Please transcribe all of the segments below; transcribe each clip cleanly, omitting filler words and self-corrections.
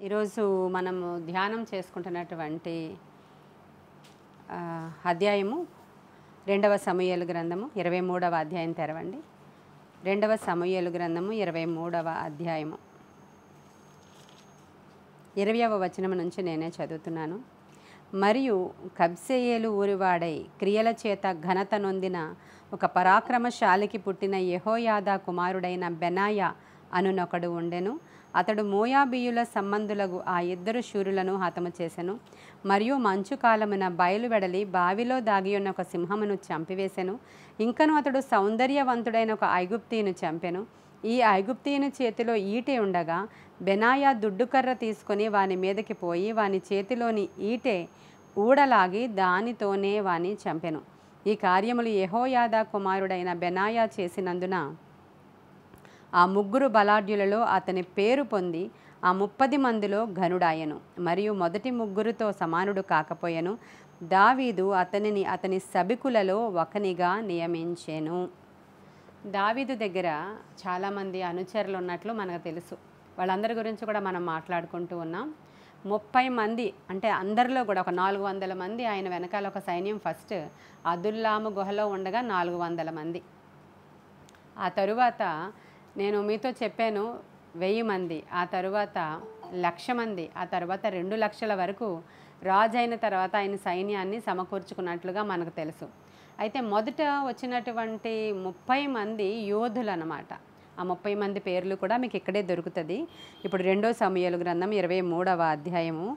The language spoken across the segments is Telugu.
ఈరోజు మనము ధ్యానం చేసుకుంటున్నటువంటి అధ్యాయము రెండవ సమూయేలు గ్రంథము 23వ అధ్యాయం తెరవండి. రెండవ సమూయేలు గ్రంథము 23వ అధ్యాయము 20వ వచనం నుంచి నేనే చదువుతున్నాను. మరియు కబ్సెయేలు ఊరివాడై క్రియల చేత ఘనత నొందిన ఒక పరాక్రమశాలికి పుట్టిన యెహోయాదా కుమారుడైన బెనాయా అనునొకడు ఉండెను. అతడు మోయాబీయుల సంబంధులకు ఆ ఇద్దరు శూరులను హతము చేసెను. మరియు మంచు కాలమున బయలువెడలి బావిలో దాగియున్న ఒక సింహమును చంపివేశెను. ఇంకను అతడు సౌందర్యవంతుడైన ఒక ఐగుప్తీయుని చంపెను. ఈ ఐగుప్తీయుని చేతిలో ఈటె ఉండగా బెనాయా దుడ్డుకర్ర తీసుకొని వాని మీదకి పోయి వాని చేతిలోని ఈటె ఊడలాగి దానితోనే వాని చంపెను. ఈ కార్యములు యెహోయాదా కుమారుడైన బెనాయా చేసినందున ఆ ముగ్గురు బలాఢ్యులలో అతని పేరు పొంది ఆ 30 మందిలో ఘనుడాయెను. మరియు మొదటి ముగ్గురితో సమానుడు కాకపోయెను. దావీదు అతనిని అతని సభికులలో ఒకనిగా నియమించెను. దావీదు దగ్గర చాలామంది అనుచరులు ఉన్నట్లు మనకు తెలుసు. వాళ్ళందరి గురించి కూడా మనం మాట్లాడుకుంటూ ఉన్నాం. 30 మంది అంటే అందరిలో కూడా ఒక 400 మంది ఆయన వెనకాల ఒక సైన్యం. ఫస్ట్ అదుల్లాము గుహలో ఉండగా 400 మంది. ఆ తరువాత నేను మీతో చెప్పాను 1000 మంది, ఆ తరువాత 1,00,000 మంది, ఆ తర్వాత 2 లక్షల వరకు రాజు అయిన తర్వాత ఆయన సైన్యాన్ని సమకూర్చుకున్నట్లుగా మనకు తెలుసు. అయితే మొదట వచ్చినటువంటి 30 మంది యోధులు అన్నమాట. ఆ 30 మంది పేర్లు కూడా మీకు ఇక్కడే దొరుకుతుంది. ఇప్పుడు 2వ సమూయేలు గ్రంథం 23వ అధ్యాయము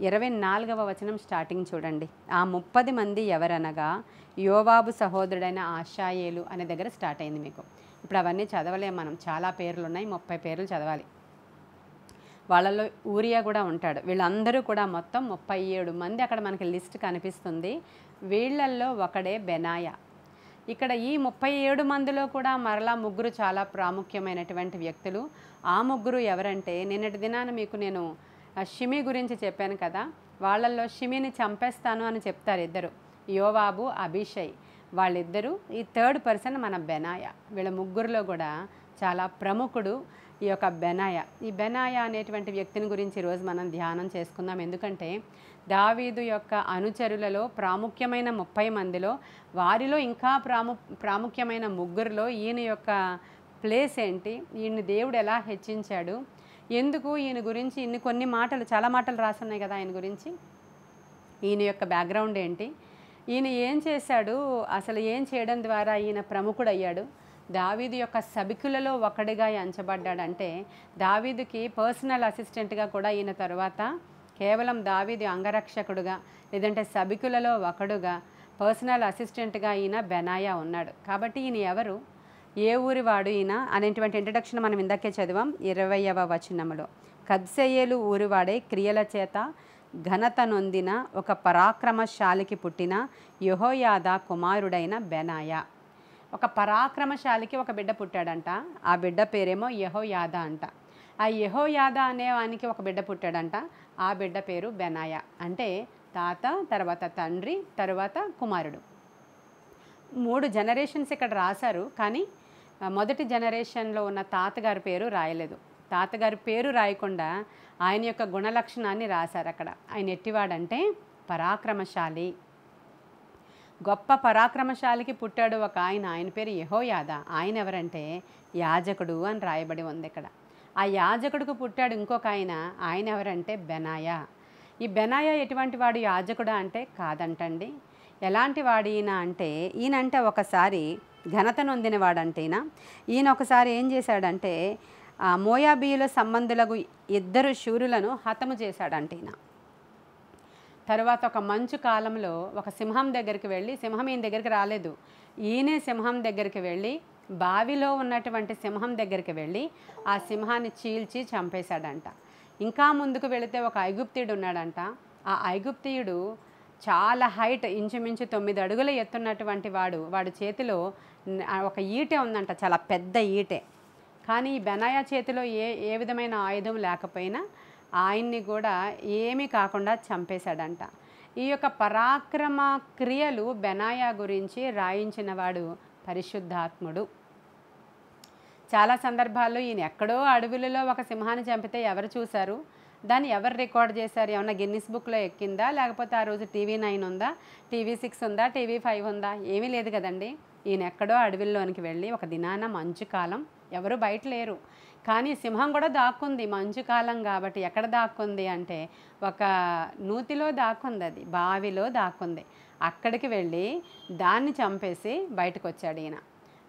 24వ వచనం స్టార్టింగ్ చూడండి. ఆ 30 మంది ఎవరనగా యోవాబు సహోదరుడైన ఆషాయేలు అనే దగ్గర స్టార్ట్ అయింది మీకు. ఇప్పుడు అవన్నీ చదవలేము మనం, చాలా పేర్లు ఉన్నాయి, 30 పేర్లు చదవాలి. వాళ్ళల్లో ఊరియా కూడా ఉంటాడు. వీళ్ళందరూ కూడా మొత్తం 37 మంది అక్కడ మనకి లిస్ట్ కనిపిస్తుంది. వీళ్ళల్లో ఒకడే బెనాయా. ఇక్కడ ఈ 37 మందిలో కూడా మరలా ముగ్గురు చాలా ప్రాముఖ్యమైనటువంటి వ్యక్తులు. ఆ ముగ్గురు ఎవరంటే నిన్నటి దినాన మీకు నేను షిమి గురించి చెప్పాను కదా. వాళ్ళల్లో షిమిని చంపేస్తాను అని చెప్తారు ఇద్దరు, యోవాబు అభిషై. వాళ్ళిద్దరూ ఈ థర్డ్ పర్సన్ మన బెనాయా. వీళ్ళ ముగ్గురులో కూడా చాలా ప్రముఖుడు ఈ యొక్క బెనాయా. ఈ బెనాయా అనేటువంటి వ్యక్తిని గురించి ఈరోజు మనం ధ్యానం చేసుకుందాం. ఎందుకంటే దావీదు యొక్క అనుచరులలో ప్రాముఖ్యమైన 30 మందిలో వారిలో ఇంకా ప్రాముఖ్యమైన ముగ్గురులో ఈయన యొక్క ప్లేస్ ఏంటి, ఈయన దేవుడు ఎలా హెచ్చించాడు, ఎందుకు ఈయన గురించి కొన్ని మాటలు, చాలా మాటలు రాసున్నాయి కదా ఆయన గురించి, ఈయన యొక్క బ్యాక్గ్రౌండ్ ఏంటి, ఈయన ఏం చేశాడు, అసలు ఏం చేయడం ద్వారా ఈయన ప్రముఖుడయ్యాడు, దావీదు యొక్క సభికులలో ఒకడిగా ఎంచబడ్డాడంటే దావీదుకి పర్సనల్ అసిస్టెంట్గా కూడా ఈయన తర్వాత కేవలం దావీదు అంగరక్షకుడుగా లేదంటే సభికులలో ఒకడుగా పర్సనల్ అసిస్టెంట్గా ఈయన బెనాయా ఉన్నాడు. కాబట్టి ఈయన ఎవరు, ఏ ఊరి వాడు ఈయన అనేటువంటి ఇంట్రడక్షన్ మనం ఇందాకే చదివాం 20వ వచనములో. కబ్సెయేలు ఊరివాడే క్రియల చేత ఘనత నొందిన ఒక పరాక్రమశాలికి పుట్టిన యెహోయాదా కుమారుడైన బెనాయా. ఒక పరాక్రమశాలికి ఒక బిడ్డ పుట్టాడంట. ఆ బిడ్డ పేరేమో యెహోయాదా అంట. ఆ యెహోయాదా అనే వానికి ఒక బిడ్డ పుట్టాడంట. ఆ బిడ్డ పేరు బెనాయా. అంటే తాత, తర్వాత తండ్రి, తర్వాత కుమారుడు. 3 జనరేషన్స్ ఇక్కడ రాశారు. కానీ మొదటి జనరేషన్లో ఉన్న తాతగారి పేరు రాయలేదు. తాతగారి పేరు రాయకుండా ఆయన యొక్క గుణలక్షణాన్ని రాశారు అక్కడ. ఆయన ఎట్టివాడంటే పరాక్రమశాలి, గొప్ప పరాక్రమశాలికి పుట్టాడు ఒక ఆయన. ఆయన పేరు యెహోయాదా. ఆయన ఎవరంటే యాజకుడు అని రాయబడి ఉంది ఇక్కడ. ఆ యాజకుడికి పుట్టాడు ఇంకొక ఆయన. ఆయన ఎవరంటే బెనాయా. ఈ బెనాయా ఎటువంటి వాడు, యాజకుడా అంటే కాదంటండి. ఎలాంటి వాడు ఈయన అంటే, ఈయనంటే ఒకసారి ఘనత నొందిన వాడంటే ఈయన ఒకసారి ఏం చేశాడంటే మోయాబీయుల సంబంధులకు 2 శూరులను హతము చేశాడంటే ఈయన. తర్వాత ఒక మంచు కాలంలో ఒక సింహం దగ్గరికి వెళ్ళి, సింహం ఈయన దగ్గరికి రాలేదు, ఈయనే సింహం దగ్గరికి వెళ్ళి బావిలో ఉన్నటువంటి సింహం దగ్గరికి వెళ్ళి ఆ సింహాన్ని చీల్చి చంపేశాడంట. ఇంకా ముందుకు వెళితే ఒక ఐగుప్తీయుడు ఉన్నాడంట. ఆ ఐగుప్తీయుడు చాలా హైట్, ఇంచుమించు 9 అడుగుల ఎత్తున్నటువంటి వాడి చేతిలో ఒక ఈటె ఉందంట, చాలా పెద్ద ఈటె. కానీ బెనాయా చేతిలో ఏ విధమైన ఆయుధం లేకపోయినా ఆయన్ని కూడా ఏమీ కాకుండా చంపేశాడంట. ఈ యొక్క పరాక్రమ క్రియలు బెనాయా గురించి రాయించిన వాడు పరిశుద్ధాత్ముడు. చాలా సందర్భాల్లో ఈయన ఎక్కడో అడవులలో ఒక సింహాన్ని చంపితే ఎవరు చూశారు, దాన్ని ఎవరు రికార్డ్ చేశారు? ఏమన్నా గిన్నిస్ బుక్లో ఎక్కిందా? లేకపోతే ఆ రోజు TV9 ఉందా, TV6 ఉందా, TV5 ఉందా? ఏమీ లేదు కదండి. ఈయన ఎక్కడో అడవిల్లోనికి వెళ్ళి ఒక దినాన మంచు కాలం, ఎవరు బయట లేరు, కానీ సింహం కూడా దాక్కుంది. మంచు కాలం కాబట్టి ఎక్కడ దాక్కుంది అంటే ఒక నూతిలో దాక్కుంది, అది బావిలో దాక్కుంది. అక్కడికి వెళ్ళి దాన్ని చంపేసి బయటకు వచ్చాడు ఈయన.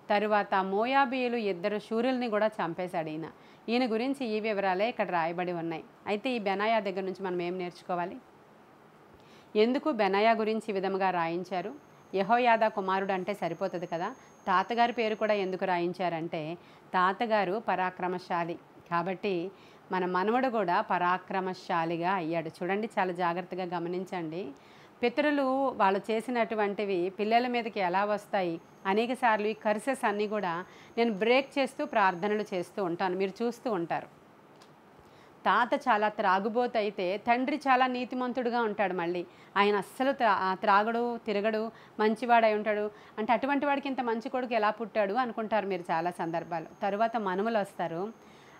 తరువాత మోయాబీయులు 2 శూరుల్ని కూడా చంపేశాడు ఈయన. ఈయన గురించి ఈ వివరాలే ఇక్కడ రాయబడి ఉన్నాయి. అయితే ఈ బెనాయా దగ్గర నుంచి మనం ఏం నేర్చుకోవాలి? ఎందుకు బెనాయా గురించి ఈ విధముగా రాయించారు? యెహోయాదా కుమారుడు అంటే సరిపోతుంది కదా, తాతగారి పేరు కూడా ఎందుకు రాయించారంటే తాతగారు పరాక్రమశాలి కాబట్టి మన మనవడు కూడా పరాక్రమశాలిగా అయ్యాడు. చూడండి, చాలా జాగ్రత్తగా గమనించండి. పితరులు వాళ్ళు చేసినటువంటివి పిల్లల మీదకి ఎలా వస్తాయి? అనేక సార్లు ఈ కర్సెస్ అన్నీ కూడా నేను బ్రేక్ చేస్తూ ప్రార్థనలు చేస్తూ ఉంటాను, మీరు చూస్తూ ఉంటారు. తాత చాలా త్రాగుబోతు అయితే తండ్రి చాలా నీతిమంతుడుగా ఉంటాడు. మళ్ళీ ఆయన అస్సలు త్రాగడు, తిరగడు, మంచివాడై ఉంటాడు. అంటే అటువంటి వాడికి ఇంత మంచి కొడుకు ఎలా పుట్టాడు అనుకుంటారు మీరు చాలా సందర్భాలు. తరువాత మనుమలు వస్తారు,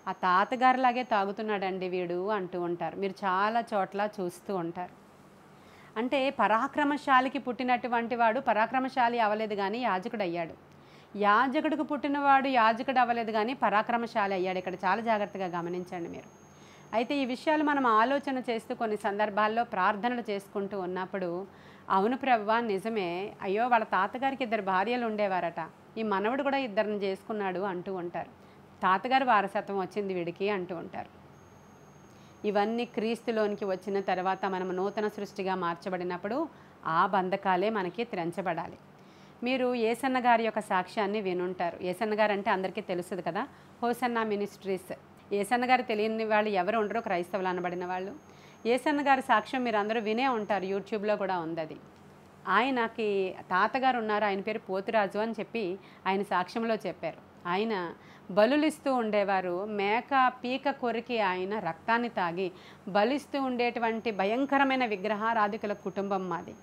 ఆ తాతగారిలాగే తాగుతున్నాడండి వీడు అంటూ ఉంటారు. మీరు చాలా చోట్ల చూస్తూ ఉంటారు. అంటే పరాక్రమశాలికి పుట్టినటువంటి వాడు పరాక్రమశాలి అవ్వలేదు కానీ యాజకుడు అయ్యాడు. యాజకుడికి పుట్టినవాడు యాజకుడు అవ్వలేదు కానీ పరాక్రమశాలి అయ్యాడు. ఇక్కడ చాలా జాగ్రత్తగా గమనించండి మీరు. అయితే ఈ విషయాలు మనం ఆలోచన చేస్తూ కొన్ని సందర్భాల్లో ప్రార్థనలు చేసుకుంటూ ఉన్నప్పుడు, అవును ప్రభువా నిజమే, అయ్యో వాళ్ళ తాతగారికి 2 భార్యలు ఉండేవారట, ఈ మనవడు కూడా 2 చేసుకున్నాడు అంటూ ఉంటారు. తాతగారు వారసత్వం వచ్చింది వీడికి అంటూ ఉంటారు. ఇవన్నీ క్రీస్తులోనికి వచ్చిన తర్వాత మనం నూతన సృష్టిగా మార్చబడినప్పుడు ఆ బంధకాలే మనకి త్రెంచబడాలి. మీరు యేసన్న గారి యొక్క సాక్ష్యాన్ని వినుంటారు. యేసన్న గారు అంటే అందరికీ తెలుస్తుంది కదా, హోసన్నా మినిస్ట్రీస్. యేసన్న గారు తెలియని వాళ్ళు ఎవరు ఉండరు, క్రైస్తవులు అనబడిన వాళ్ళు. యేసన్న గారి సాక్ష్యం మీరు అందరూ వినే ఉంటారు, యూట్యూబ్లో కూడా ఉంది అది. ఆయనకి తాతగారు ఉన్నారు, ఆయన పేరు పోతురాజు అని చెప్పి ఆయన సాక్ష్యంలో చెప్పారు. ఆయన బలులిస్తూ ఉండేవారు, మేక పీక కొరికి ఆయన రక్తాన్ని తాగి బలిస్తూ ఉండేటువంటి భయంకరమైన విగ్రహారాధికుల కుటుంబం మాది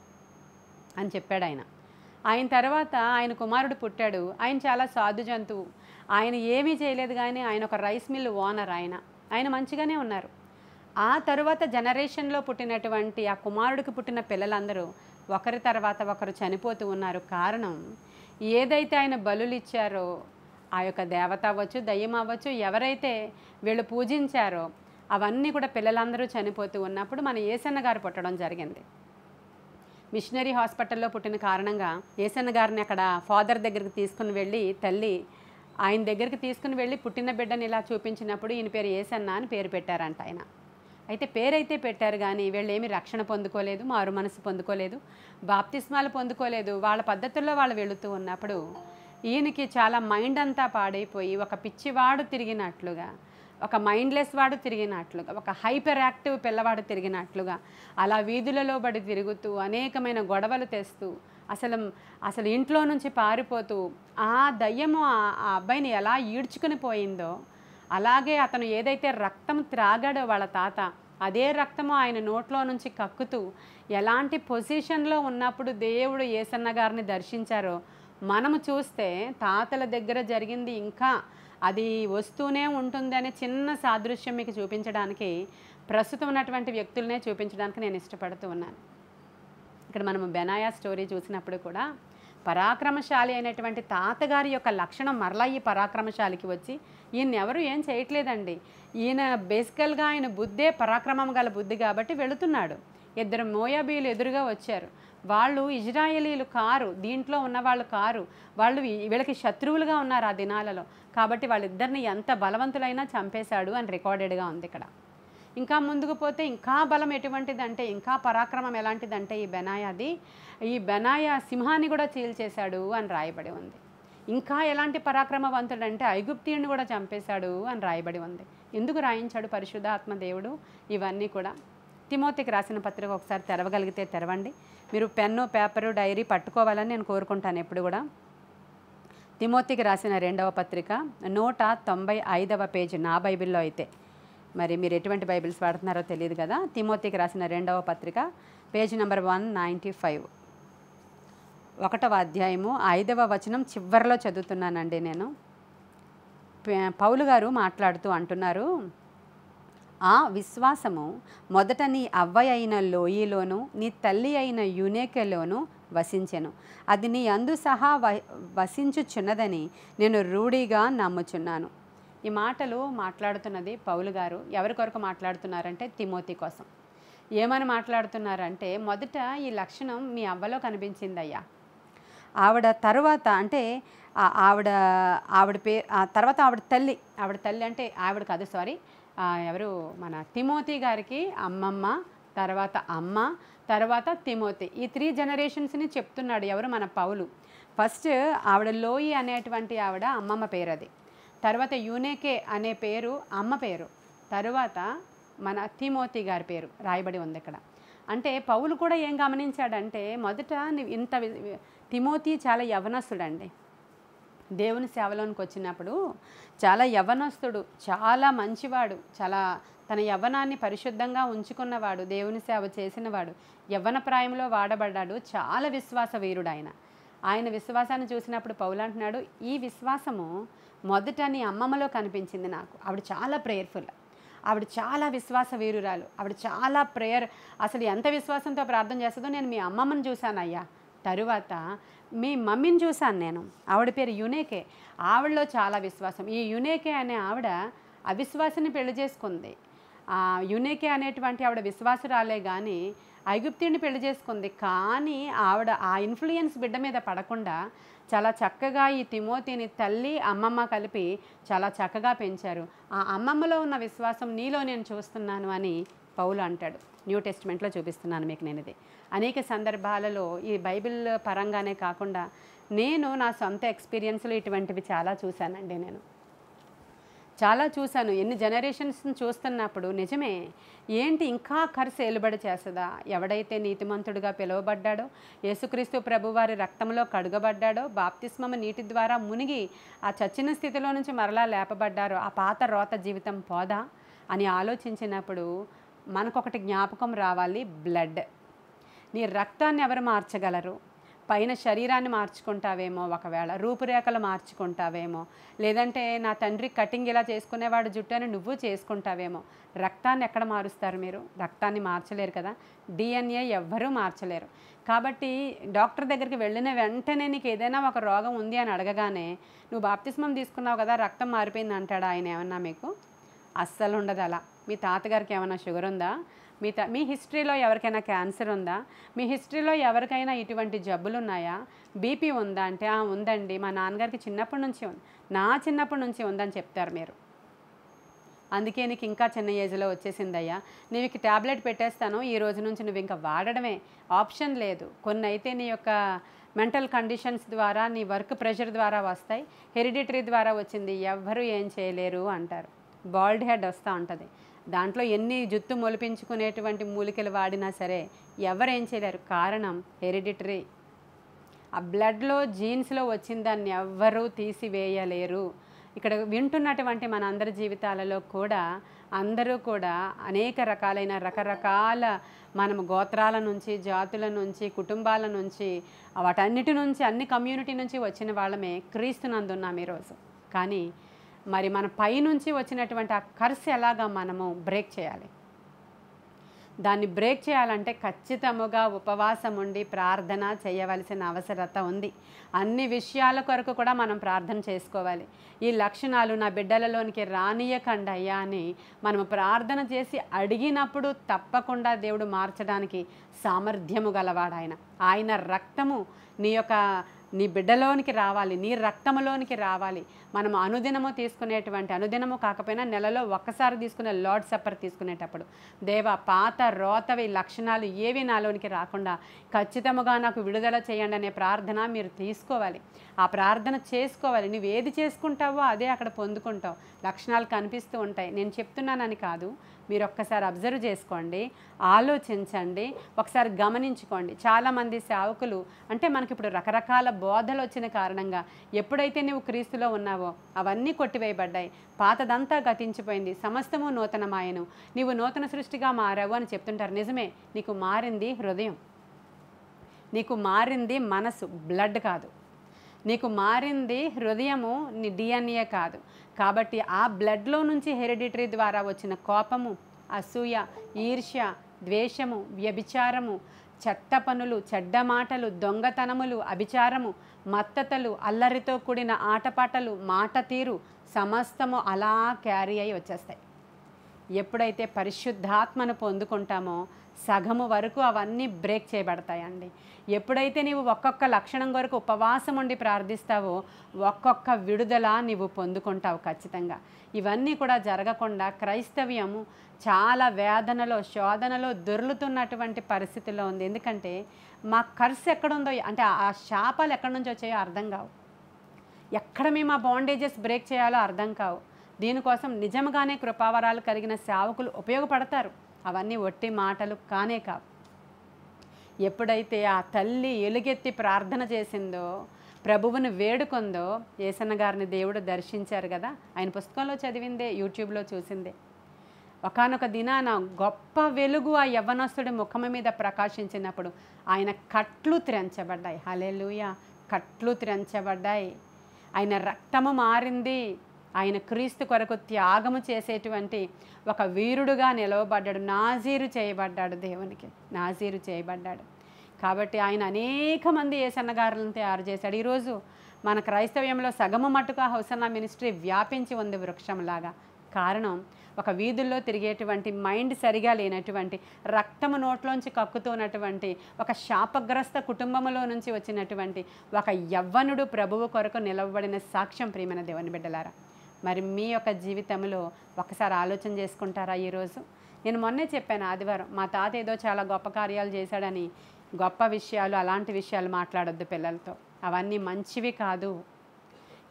అని చెప్పాడు ఆయన. ఆయన తర్వాత ఆయన కుమారుడు పుట్టాడు. ఆయన చాలా సాధు జంతువు, ఆయన ఏమీ చేయలేదు కానీ ఆయన ఒక రైస్ మిల్ ఓనర్. ఆయన మంచిగానే ఉన్నారు. ఆ తరువాత జనరేషన్లో పుట్టినటువంటి ఆ కుమారుడికి పుట్టిన పిల్లలందరూ ఒకరి తర్వాత ఒకరు చనిపోతూ ఉన్నారు. కారణం, ఏదైతే ఆయన బలులు ఇచ్చారో ఆ యొక్క దేవత అవ్వచ్చు, దయ్యం అవ్వచ్చు, ఎవరైతే వీళ్ళు పూజించారో అవన్నీ కూడా పిల్లలందరూ చనిపోతూ ఉన్నప్పుడు మన యేసన్న గారు పుట్టడం జరిగింది. మిషనరీ హాస్పిటల్లో పుట్టిన కారణంగా యేసన్న గారిని అక్కడ ఫాదర్ దగ్గరికి తీసుకుని వెళ్ళి తల్లి ఆయన దగ్గరికి తీసుకుని వెళ్ళి పుట్టిన బిడ్డని ఇలా చూపించినప్పుడు ఈయన పేరు యేసన్న అని పేరు పెట్టారంట ఆయన. అయితే పేరైతే పెట్టారు కానీ వీళ్ళు ఏమీ రక్షణ పొందుకోలేదు, మారు మనసు పొందుకోలేదు, బాప్తిస్మాలు పొందుకోలేదు. వాళ్ళ పద్ధతుల్లో వాళ్ళు వెళుతూ ఉన్నప్పుడు ఈయనకి చాలా మైండ్ అంతా పాడైపోయి ఒక పిచ్చివాడు తిరిగినట్లుగా, ఒక మైండ్లెస్ వాడు తిరిగినట్లుగా, ఒక హైపర్ యాక్టివ్ పిల్లవాడు తిరిగినట్లుగా అలా వీధులలో బడి తిరుగుతూ అనేకమైన గొడవలు తెస్తూ అసలు ఇంట్లో నుంచి పారిపోతూ ఆ దయ్యము ఆ అబ్బాయిని ఎలా ఈడ్చుకుని పోయిందో, అలాగే అతను ఏదైతే రక్తం త్రాగాడో వాళ్ళ తాత, అదే రక్తము ఆయన నోట్లో నుంచి కక్కుతూ ఎలాంటి పొజిషన్లో ఉన్నప్పుడు దేవుడు యేసన్న గారిని దర్శించారో మనము చూస్తే తాతల దగ్గర జరిగింది ఇంకా అది వస్తూనే ఉంటుందనే చిన్న సాదృశ్యం మీకు చూపించడానికి, ప్రస్తుతం ఉన్నటువంటి వ్యక్తులనే చూపించడానికి నేను ఇష్టపడుతూ ఉన్నాను. ఇక్కడ మనము బెనాయా స్టోరీ చూసినప్పుడు కూడా పరాక్రమశాలి అయినటువంటి తాతగారి యొక్క లక్షణం మరలా ఈ పరాక్రమశాలికి వచ్చి ఈయన ఎవరు ఏం చేయట్లేదండి. ఈయన బేసికల్గా ఆయన బుద్ధే పరాక్రమం గల బుద్ధి కాబట్టి వెళుతున్నాడు. 2 మోయాబీయులు ఎదురుగా వచ్చారు. వాళ్ళు ఇజ్రాయేలీలు కారు, దీంట్లో ఉన్నవాళ్ళు కారు, వాళ్ళు వీళ్ళకి శత్రువులుగా ఉన్నారు ఆ దినాలలో. కాబట్టి వాళ్ళిద్దరిని ఎంత బలవంతులైనా చంపేశాడు అని రికార్డెడ్గా ఉంది ఇక్కడ. ఇంకా ముందుకు పోతే ఇంకా బలం ఎటువంటిదంటే, ఇంకా పరాక్రమం ఎలాంటిదంటే ఈ బెనాయా సింహాన్ని కూడా చీల్చేశాడు అని రాయబడి ఉంది. ఇంకా ఎలాంటి పరాక్రమవంతుడంటే ఐగుప్తీయుడిని కూడా చంపేశాడు అని రాయబడి ఉంది. ఎందుకు రాయించాడు పరిశుద్ధాత్మ దేవుడు ఇవన్నీ కూడా? తిమోతికి రాసిన పత్రిక ఒకసారి తెరవగలిగితే తెరవండి. మీరు పెన్ను, పేపరు, డైరీ పట్టుకోవాలని నేను కోరుకుంటాను ఎప్పుడు కూడా. తిమోతికి రాసిన 2వ పత్రిక 195వ పేజీ నా బైబిల్లో అయితే, మరి మీరు ఎటువంటి బైబిల్స్ వాడుతున్నారో తెలియదు కదా. తిమోతికి రాసిన 2వ పత్రిక పేజీ నెంబర్ 195, 1వ అధ్యాయము 5వ వచనం చివరిలో చదువుతున్నానండి నేను. పౌలు గారు మాట్లాడుతూ అంటున్నారు, ఆ విశ్వాసము మొదట నీ అవ్వ అయిన లోయిలోను నీ తల్లి అయిన యునేకెలోను వసించెను. అది నీ అందు సహా వసించుచున్నదని నేను రూఢిగా నమ్ముచున్నాను. ఈ మాటలు మాట్లాడుతున్నది పౌలు గారు. ఎవరి కొరకు మాట్లాడుతున్నారంటే తిమోతి కోసం. ఏమని మాట్లాడుతున్నారంటే, మొదట ఈ లక్షణం మీ అవ్వలో కనిపించిందయ్యా. ఆవిడ తరువాత అంటే ఆవిడ ఆవిడ తర్వాత ఆవిడ తల్లి అంటే ఆవిడ కాదు, సారీ, ఎవరు, మన తిమోతి గారికి అమ్మమ్మ, తర్వాత అమ్మ, తర్వాత తిమోతి, ఈ 3 జనరేషన్స్ని చెప్తున్నాడు ఎవరు, మన పౌలు. ఫస్ట్ ఆవిడ లోయి అనేటువంటి ఆవిడ అమ్మమ్మ పేరు, అది. తర్వాత యూనేకే అనే పేరు అమ్మ పేరు, తరువాత మన తిమోతి గారి పేరు రాయబడి ఉంది ఇక్కడ. అంటే పౌలు కూడా ఏం గమనించాడంటే, మొదట ఇంత తిమోతి చాలా యవనస్తుడండి. దేవుని సేవలోనికి వచ్చినప్పుడు చాలా యవ్వనస్తుడు, చాలా మంచివాడు, చాలా తన యవ్వనాన్ని పరిశుద్ధంగా ఉంచుకున్నవాడు, దేవుని సేవ చేసినవాడు, యవ్వన ప్రాయంలో వాడబడ్డాడు, చాలా విశ్వాస వీరుడు ఆయన విశ్వాసాన్ని చూసినప్పుడు పౌలు అంటున్నాడు, ఈ విశ్వాసము మొదట నీ అమ్మమ్మలో కనిపించింది నాకు. ఆవిడ చాలా ప్రేయర్ఫుల్, ఆవిడ చాలా విశ్వాస వీరురాలు, ఆవిడ చాలా ప్రేయర్, అసలు ఎంత విశ్వాసంతో ప్రార్థన చేస్తుందో నేను మీ అమ్మమ్మని చూశానయ్యా. తరువాత మీ మమ్మీని చూశాను నేను, ఆవిడ పేరు యునేకే, ఆవిడలో చాలా విశ్వాసం. ఈ యునేకే అనే ఆవిడ అవిశ్వాసిని పెళ్లి చేసుకుంది. యునేకే అనేటువంటి ఆవిడ విశ్వాసురాలే కానీ ఐగుప్తుని పెళ్లి చేసుకుంది. కానీ ఆవిడ ఆ ఇన్ఫ్లుయెన్స్ బిడ్డ మీద పడకుండా చాలా చక్కగా ఈ తిమోతిని తల్లి అమ్మమ్మ కలిపి చాలా చక్కగా పెంచారు. ఆ అమ్మమ్మలో ఉన్న విశ్వాసం నీలో నేను చూస్తున్నాను అని పౌలు అంటాడు. న్యూ టెస్ట్మెంట్లో చూపిస్తున్నాను మీకు నేను ఇది. అనేక సందర్భాలలో ఈ బైబిల్ పరంగానే కాకుండా నేను నా సొంత ఎక్స్పీరియన్స్లో ఇటువంటివి చాలా చూశానండి. నేను చాలా చూశాను. ఎన్ని జనరేషన్స్ని చూస్తున్నప్పుడు నిజమే, ఏంటి ఇంకా కర్సు ఏలుబడి చేస్తుందా? ఎవడైతే నీతిమంతుడిగా పిలువబడ్డాడో, యేసుక్రీస్తు ప్రభువారి రక్తంలో కడుగబడ్డాడో, బాప్తిస్మము నీటి ద్వారా మునిగి ఆ చచ్చిన స్థితిలో నుంచి మరలా లేపబడ్డారో, ఆ పాత రోత జీవితం పోదా అని ఆలోచించినప్పుడు మనకొకటి జ్ఞాపకం రావాలి, బ్లడ్. నీ రక్తాన్ని ఎవరు మార్చగలరు? పైన శరీరాన్ని మార్చుకుంటావేమో, ఒకవేళ రూపురేఖలు మార్చుకుంటావేమో, లేదంటే నా తండ్రి కటింగ్ ఇలా చేసుకునేవాడు జుట్టు అని నువ్వు చేసుకుంటావేమో. రక్తాన్ని ఎక్కడ మారుస్తారు మీరు? రక్తాన్ని మార్చలేరు కదా. DNA ఎవ్వరూ మార్చలేరు. కాబట్టి డాక్టర్ దగ్గరికి వెళ్ళిన వెంటనే నీకు ఏదైనా ఒక రోగం ఉంది అని అడగగానే నువ్వు బాప్తిస్మం తీసుకున్నావు కదా, రక్తం మారిపోయింది అంటాడా ఆయన ఏమన్నా మీకు? అస్సలు ఉండదు అలా. మీ తాతగారికి ఏమైనా షుగర్ ఉందా? మీ హిస్టరీలో ఎవరికైనా క్యాన్సర్ ఉందా? మీ హిస్టరీలో ఎవరికైనా ఇటువంటి జబ్బులు ఉన్నాయా? బీపీ ఉందా అంటే ఉందండి, మా నాన్నగారికి చిన్నప్పటి నుంచి ఉంది, నా చిన్నప్పటి నుంచి ఉందని చెప్తారు మీరు. అందుకే నీకు ఇంకా చిన్న ఏజ్లో వచ్చేసిందయ్యా, నీకు ట్యాబ్లెట్ పెట్టేస్తాను, ఈ రోజు నుంచి నువ్వు ఇంకా వాడడమే, ఆప్షన్ లేదు. కొన్ని అయితే నీ యొక్క మెంటల్ కండిషన్స్ ద్వారా, నీ వర్క్ ప్రెషర్ ద్వారా వస్తాయి, హెరిడిటరీ ద్వారా వచ్చింది, ఎవ్వరూ ఏం చేయలేరు అంటారు. బాల్డ్ హెడ్ వస్తూ ఉంటుంది, దాంట్లో ఎన్ని జుత్తు మొలిపించుకునేటువంటి మూలికలు వాడినా సరే ఎవరేం చేయలేరు. కారణం హెరిడిటరీ. ఆ బ్లడ్లో జీన్స్లో వచ్చిన దాన్ని ఎవ్వరూ తీసివేయలేరు. ఇక్కడ వింటున్నటువంటి మన అందరి జీవితాలలో కూడా అందరూ కూడా అనేక రకరకాల మనము గోత్రాల నుంచి, జాతుల నుంచి, కుటుంబాల నుంచి, వాటన్నిటి నుంచి, అన్ని కమ్యూనిటీ నుంచి వచ్చిన వాళ్ళమే క్రీస్తునందున్నాం ఈరోజు. కానీ మరి మన పైనుంచి వచ్చినటువంటి ఆ కర్స్ ఎలాగా మనము బ్రేక్ చేయాలి? దాన్ని బ్రేక్ చేయాలంటే ఖచ్చితముగా ఉపవాసం ఉండి ప్రార్థన చేయవలసిన అవసరత ఉంది. అన్ని విషయాల కొరకు కూడా మనం ప్రార్థన చేసుకోవాలి. ఈ లక్షణాలు నా బిడ్డలలోనికి రానియకండి అయ్యా అని మనము ప్రార్థన చేసి అడిగినప్పుడు తప్పకుండా దేవుడు మార్చడానికి సామర్థ్యము గలవాడు ఆయన. ఆయన రక్తము నీ బిడ్డలోనికి రావాలి, నీ రక్తములోనికి రావాలి. మనం అనుదినము తీసుకునేటువంటి, అనుదినము కాకపోయినా నెలలో ఒక్కసారి తీసుకునే లార్డ్ సప్పర్ తీసుకునేటప్పుడు, దేవా పాత రోతవి లక్షణాలు ఏవి నాలోనికి రాకుండా ఖచ్చితంగా నాకు విడుదల చేయండి అనే ప్రార్థన మీరు తీసుకోవాలి. ఆ ప్రార్థన చేసుకోవాలి. నువ్వు ఏది చేసుకుంటావో అదే అక్కడ పొందుకుంటావు. లక్షణాలు కనిపిస్తూ ఉంటాయి. నేను చెప్తున్నానని కాదు, మీరు ఒక్కసారి అబ్జర్వ్ చేసుకోండి, ఆలోచించండి, ఒకసారి గమనించుకోండి. చాలామంది సేవకులు అంటే మనకి ఇప్పుడు రకరకాల బోధలు వచ్చిన కారణంగా ఎప్పుడైతే నువ్వు క్రీస్తులో ఉన్నావో అవన్నీ కొట్టివేయబడ్డాయి, పాతదంతా గతించిపోయింది, సమస్తము నూతనమాయను, నీవు నూతన సృష్టిగా మారావు అని చెప్తుంటారు. నిజమే, నీకు మారింది హృదయం, నీకు మారింది మనసు, బ్లడ్ కాదు. నీకు మారింది హృదయము, నీ డిఎన్ఏ కాదు. కాబట్టి ఆ బ్లడ్లో నుంచి హెరిడిటరీ ద్వారా వచ్చిన కోపము, అసూయ, ఈర్ష్య, ద్వేషము, వ్యభిచారము, చెత్త పనులు, చెడ్డ మాటలు, దొంగతనములు, అభిచారము, మత్తతలు, అల్లరితో కూడిన ఆటపాటలు, మాట తీరు సమస్తము అలా క్యారీ అయి వచ్చేస్తాయి. ఎప్పుడైతే పరిశుద్ధాత్మను పొందుకుంటామో సగము వరకు అవన్నీ బ్రేక్ చేయబడతాయండి. ఎప్పుడైతే నీవు ఒక్కొక్క లక్షణం వరకు ఉపవాసం ఉండి ప్రార్థిస్తావో ఒక్కొక్క విడుదల నీవు పొందుకుంటావు ఖచ్చితంగా. ఇవన్నీ కూడా జరగకుండా క్రైస్తవ్యము చాలా వేదనలో, శోధనలో దొర్లుతున్నటువంటి పరిస్థితిలో ఉంది. ఎందుకంటే మా కర్స్ ఎక్కడుందో, అంటే ఆ శాపాలు ఎక్కడి నుంచి వచ్చాయో అర్థం కావు. ఎక్కడ మేము ఆ బాండేజెస్ బ్రేక్ చేయాలో అర్థం కావు. దీనికోసం నిజంగానే కృపావరాలు కలిగిన సేవకులు ఉపయోగపడతారు. అవన్నీ ఒట్టి మాటలు కానే కావు. ఎప్పుడైతే ఆ తల్లి ఎలుగెత్తి ప్రార్థన చేసిందో, ప్రభువుని వేడుకుందో, యేసన్న గారిని దేవుడు దర్శించారు కదా. ఆయన పుస్తకంలో చదివిందే, యూట్యూబ్లో చూసిందే. ఒకానొక దినాన గొప్ప వెలుగు ఆ యవ్వనస్తుడి ముఖము మీద ప్రకాశించినప్పుడు ఆయన కట్లు త్రెంచబడ్డాయి. హల్లెలూయా, కట్లు త్రెంచబడ్డాయి. ఆయన రక్తము మారింది. ఆయన క్రీస్తు కొరకు త్యాగము చేసేటువంటి ఒక వీరుడుగా నిలవబడ్డాడు. నాజీరు చేయబడ్డాడు, దేవునికి నాజీరు చేయబడ్డాడు. కాబట్టి ఆయన అనేక మంది యేసన్న గారులను తయారు చేశాడు. ఈరోజు మన క్రైస్తవ్యంలో సగము మట్టుగా హోసన్నా మినిస్ట్రీ వ్యాపించి ఉంది వృక్షంలాగా. కారణం, ఒక వీధుల్లో తిరిగేటువంటి మైండ్ సరిగా లేనటువంటి, రక్తము నోట్లోంచి కక్కుతున్నటువంటి, ఒక శాపగ్రస్త కుటుంబంలో నుంచి వచ్చినటువంటి ఒక యవ్వనుడు ప్రభువు కొరకు నిలవబడిన సాక్ష్యం. ప్రియమైన దేవుని బిడ్డలారా, మరి మీ యొక్క జీవితంలో ఒకసారి ఆలోచన చేసుకుంటారా? ఈరోజు నేను మొన్నే చెప్పాను, ఆదివారం, మా తాత ఏదో చాలా గొప్ప కార్యాలు చేశాడని గొప్ప విషయాలు, అలాంటి విషయాలు మాట్లాడొద్దు పిల్లలతో. అవన్నీ మంచివి కాదు.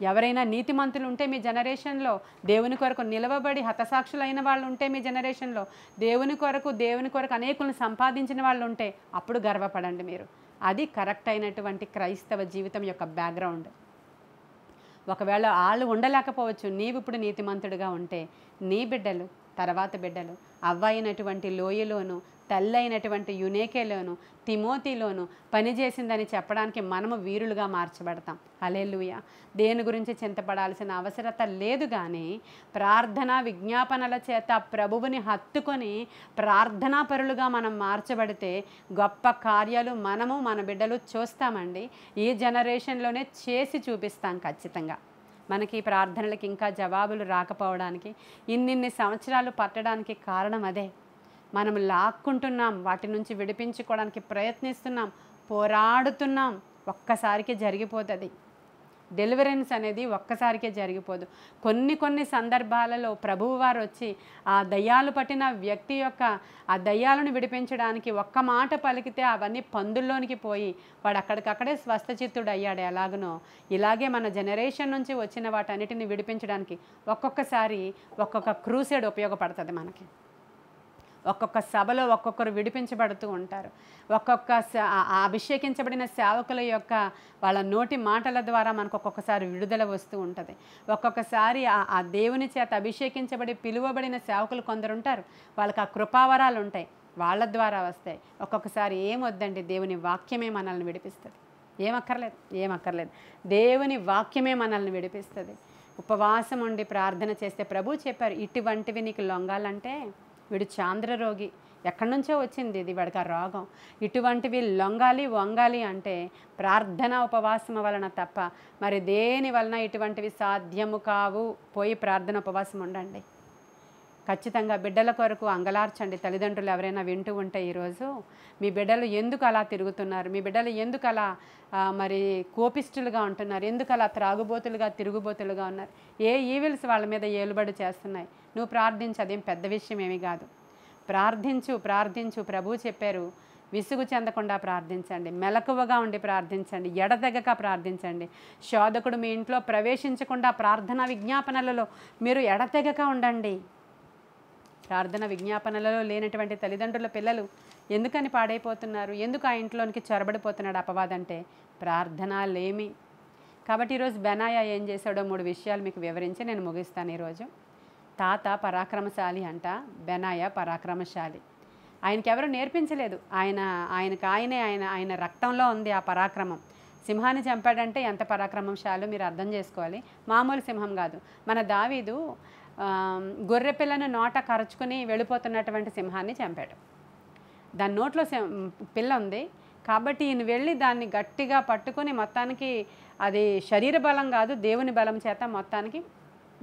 ఎవరైనా నీతిమంతులు ఉంటే మీ జనరేషన్లో, దేవుని కొరకు నిలవబడి హతసాక్షులైన వాళ్ళు ఉంటే మీ జనరేషన్లో, దేవుని కొరకు అనేకులను సంపాదించిన వాళ్ళు ఉంటే అప్పుడు గర్వపడండి మీరు. అది కరెక్ట్ అయినటువంటి క్రైస్తవ జీవితం యొక్క బ్యాక్గ్రౌండ్. ఒకవేళ వాళ్ళు ఉండలేకపోవచ్చు, నీవు ఇప్పుడు నీతిమంతుడిగా ఉంటే నీ బిడ్డలు, తర్వాత బిడ్డలు, అవ్వ అయినటువంటి లోయలోను, తల్లి అయినటువంటి యునేకేలోను, తిమోతిలోను పనిచేసిందని చెప్పడానికి మనము వీరులుగా మార్చబడతాం. హల్లెలూయా. దేని గురించి చింతపడాల్సిన అవసరత లేదు. కానీ ప్రార్థనా విజ్ఞాపనల చేత ప్రభువుని హత్తుకొని ప్రార్థనా పరులుగా మనం మార్చబడితే గొప్ప కార్యాలు మనము, మన బిడ్డలు చూస్తామండి. ఈ జనరేషన్లోనే చేసి చూపిస్తాం ఖచ్చితంగా. మనకి ఈ ప్రార్థనలకి ఇంకా జవాబులు రాకపోవడానికి, ఇన్నిన్ని సంవత్సరాలు పట్టడానికి కారణం అదే. మనం లాక్కుంటున్నాం, వాటి నుంచి విడిపించుకోవడానికి ప్రయత్నిస్తున్నాం, పోరాడుతున్నాం. ఒక్కసారికే జరిగిపోతుంది. డెలివరెన్స్ అనేది ఒక్కసారికే జరిగిపోదు. కొన్ని సందర్భాలలో ప్రభువు వారు వచ్చి ఆ దయ్యాలు పట్టిన వ్యక్తి యొక్క ఆ దయ్యాలను విడిపించడానికి ఒక్క మాట పలికితే అవన్నీ పందుల్లోనికి పోయి వాడు అక్కడికక్కడే స్వస్థచిత్తుడు అయ్యాడు. ఎలాగనో ఇలాగే మన జనరేషన్ నుంచి వచ్చిన వాటన్నిటిని విడిపించడానికి ఒక్కొక్కసారి ఒక్కొక్క క్రూసేడ్ ఉపయోగపడుతుంది మనకి. ఒక్కొక్క సభలో ఒక్కొక్కరు విడిపించబడుతూ ఉంటారు. అభిషేకించబడిన సేవకుల యొక్క వాళ్ళ నోటి మాటల ద్వారా మనకు ఒక్కొక్కసారి విడుదల వస్తూ ఉంటుంది. ఒక్కొక్కసారి ఆ దేవుని చేత అభిషేకించబడి పిలువబడిన సేవకులు కొందరు ఉంటారు, వాళ్ళకి ఆ కృపావరాలు ఉంటాయి, వాళ్ళ ద్వారా వస్తాయి. ఒక్కొక్కసారి ఏమొద్దండి, దేవుని వాక్యమే మనల్ని విడిపిస్తుంది. ఏమక్కర్లేదు, దేవుని వాక్యమే మనల్ని విడిపిస్తుంది. ఉపవాసం ఉండి ప్రార్థన చేస్తే ప్రభు చెప్పారు, ఇటువంటివి నీకు లొంగాలంటే, వీడు చాంద్రరోగి, ఎక్కడి నుంచో వచ్చింది ఇది, వాడికి ఆ రోగం, ఇటువంటివి లొంగాలి వంగాలి అంటే ప్రార్థన ఉపవాసం వలన తప్ప మరి దేని వలన ఇటువంటివి సాధ్యము కావు. పోయి ప్రార్థన ఉపవాసం ఉండండి. ఖచ్చితంగా బిడ్డల కొరకు అంగలార్చండి. తల్లిదండ్రులు ఎవరైనా వింటూ ఉంటే ఈరోజు, మీ బిడ్డలు ఎందుకు అలా తిరుగుతున్నారు, మీ బిడ్డలు ఎందుకు అలా మరి కోపిస్టులుగా ఉంటున్నారు, ఎందుకు అలా త్రాగుబోతులుగా తిరుగుబోతులుగా ఉన్నారు, ఏ ఈవిల్స్ వాళ్ళ మీద ఏలుబడి చేస్తున్నాయి, నువ్వు ప్రార్థించు, అదేం పెద్ద విషయం ఏమీ కాదు. ప్రార్థించు. ప్రభువు చెప్పారు, విసుగు చెందకుండా ప్రార్థించండి, మెలకువగా ఉండి ప్రార్థించండి, ఎడతెగక ప్రార్థించండి. శోధకుడు మీ ఇంట్లో ప్రవేశించకుండా ప్రార్థనా విజ్ఞాపనలలో మీరు ఎడతెగక ఉండండి. ప్రార్థన విజ్ఞాపనలలో లేనటువంటి తల్లిదండ్రుల పిల్లలు ఎందుకని పాడైపోతున్నారు, ఎందుకు ఆ ఇంట్లోనికి చొరబడిపోతున్నాడు అపవాదంటే ప్రార్థన లేమి. కాబట్టి ఈరోజు బెనాయా ఏం చేశాడో 3 విషయాలు మీకు వివరించి నేను ముగిస్తాను. ఈరోజు తాత పరాక్రమశాలి అంట, బెనాయా పరాక్రమశాలి. ఆయనకి ఎవరు నేర్పించలేదు, ఆయన రక్తంలో ఉంది ఆ పరాక్రమం. సింహాన్ని చంపాడంటే ఎంత పరాక్రమంశాలో మీరు అర్థం చేసుకోవాలి. మామూలు సింహం కాదు. మన దావీదు గొర్రె పిల్లను నోట కరుచుకుని వెళ్ళిపోతున్నటువంటి సింహాన్ని చంపాడు. దాని నోట్లో పిల్ల ఉంది కాబట్టి ఈయన వెళ్ళి దాన్ని గట్టిగా పట్టుకొని మొత్తానికి అది శరీర బలం కాదు, దేవుని బలం చేత మొత్తానికి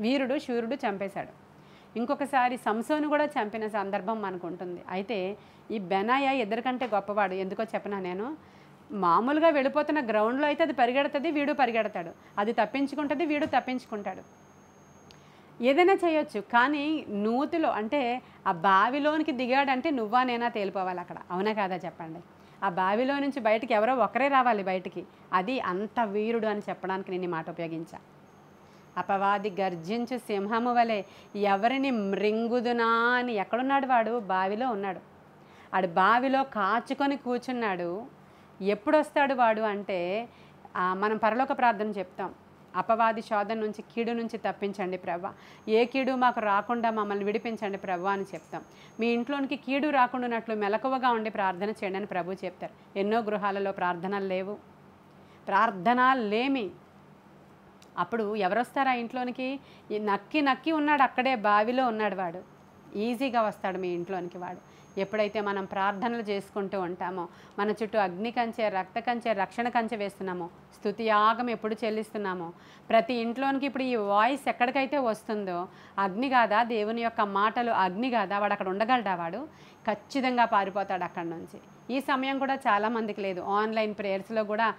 వీరుడు శూరుడు చంపేశాడు. ఇంకొకసారి సంసోను కూడా చంపిన సందర్భం మనకు ఉంటుంది. అయితే ఈ బెనాయా ఇద్దరికంటే గొప్పవాడు. ఎందుకో చెప్పనా, నేను మామూలుగా వెళ్ళిపోతున్న గ్రౌండ్లో అయితే అది పరిగెడుతుంది, వీడు పరిగెడతాడు. అది తప్పించుకుంటుంది, వీడు తప్పించుకుంటాడు. ఏదైనా చేయొచ్చు. కానీ నూతిలో అంటే ఆ బావిలోనికి దిగాడంటే నువ్వా నేనా తేలిపోవాలి అక్కడ. అవునా కాదా చెప్పండి. ఆ బావిలో నుంచి బయటికి ఎవరో ఒకరే రావాలి బయటికి. అది అంత వీరుడు అని చెప్పడానికి నేను ఈ మాట ఉపయోగించా. అపవాది గర్జించు సింహము వలె ఎవరిని మృంగుదునా అని. ఎక్కడున్నాడు వాడు? బావిలో ఉన్నాడు. ఆడు బావిలో కాచుకొని కూర్చున్నాడు. ఎప్పుడు వస్తాడు వాడు అంటే మనం పరలోక ప్రార్థన చెప్తాం. అపవాది శోధన నుంచి, కీడు నుంచి తప్పించండి ప్రభువా, ఏ కీడు మాకు రాకుండా మమ్మల్ని విడిపించండి ప్రభువా అని చెప్తాం. మీ ఇంట్లోనికి కీడు రాకుండానట్లు మెలకువగా ఉండి ప్రార్థన చేయండి అని ప్రభు చెప్తారు. ఎన్నో గృహాలలో ప్రార్థనలు లేవు, ప్రార్థన లేమి. అప్పుడు ఎవరొస్తారా ఇంట్లోనికి? నక్కి నక్కి ఉన్నాడు, అక్కడే బావిలో ఉన్నాడు వాడు. ఈజీగా వస్తాడు మీ ఇంట్లోనికి వాడు. ఎప్పుడైతే మనం ప్రార్థనలు చేసుకుంటూ ఉంటామో, మన చుట్టూ అగ్ని కంచె, రక్త కంచె, రక్షణ కంచె వేస్తున్నామో, స్తుతి యాగం ఎప్పుడు చెల్లిస్తున్నామో, ప్రతి ఇంట్లోనికి ఇప్పుడు ఈ వాయిస్ ఎక్కడికైతే వస్తుందో, అగ్ని కాదా, దేవుని యొక్క మాటలు అగ్ని కాదా, వాడు అక్కడ ఉండగలడా? వాడు ఖచ్చితంగా పారిపోతాడు అక్కడి నుంచి. ఈ సమయం కూడా చాలామందికి లేదు. ఆన్లైన్ ప్రేయర్స్లో కూడా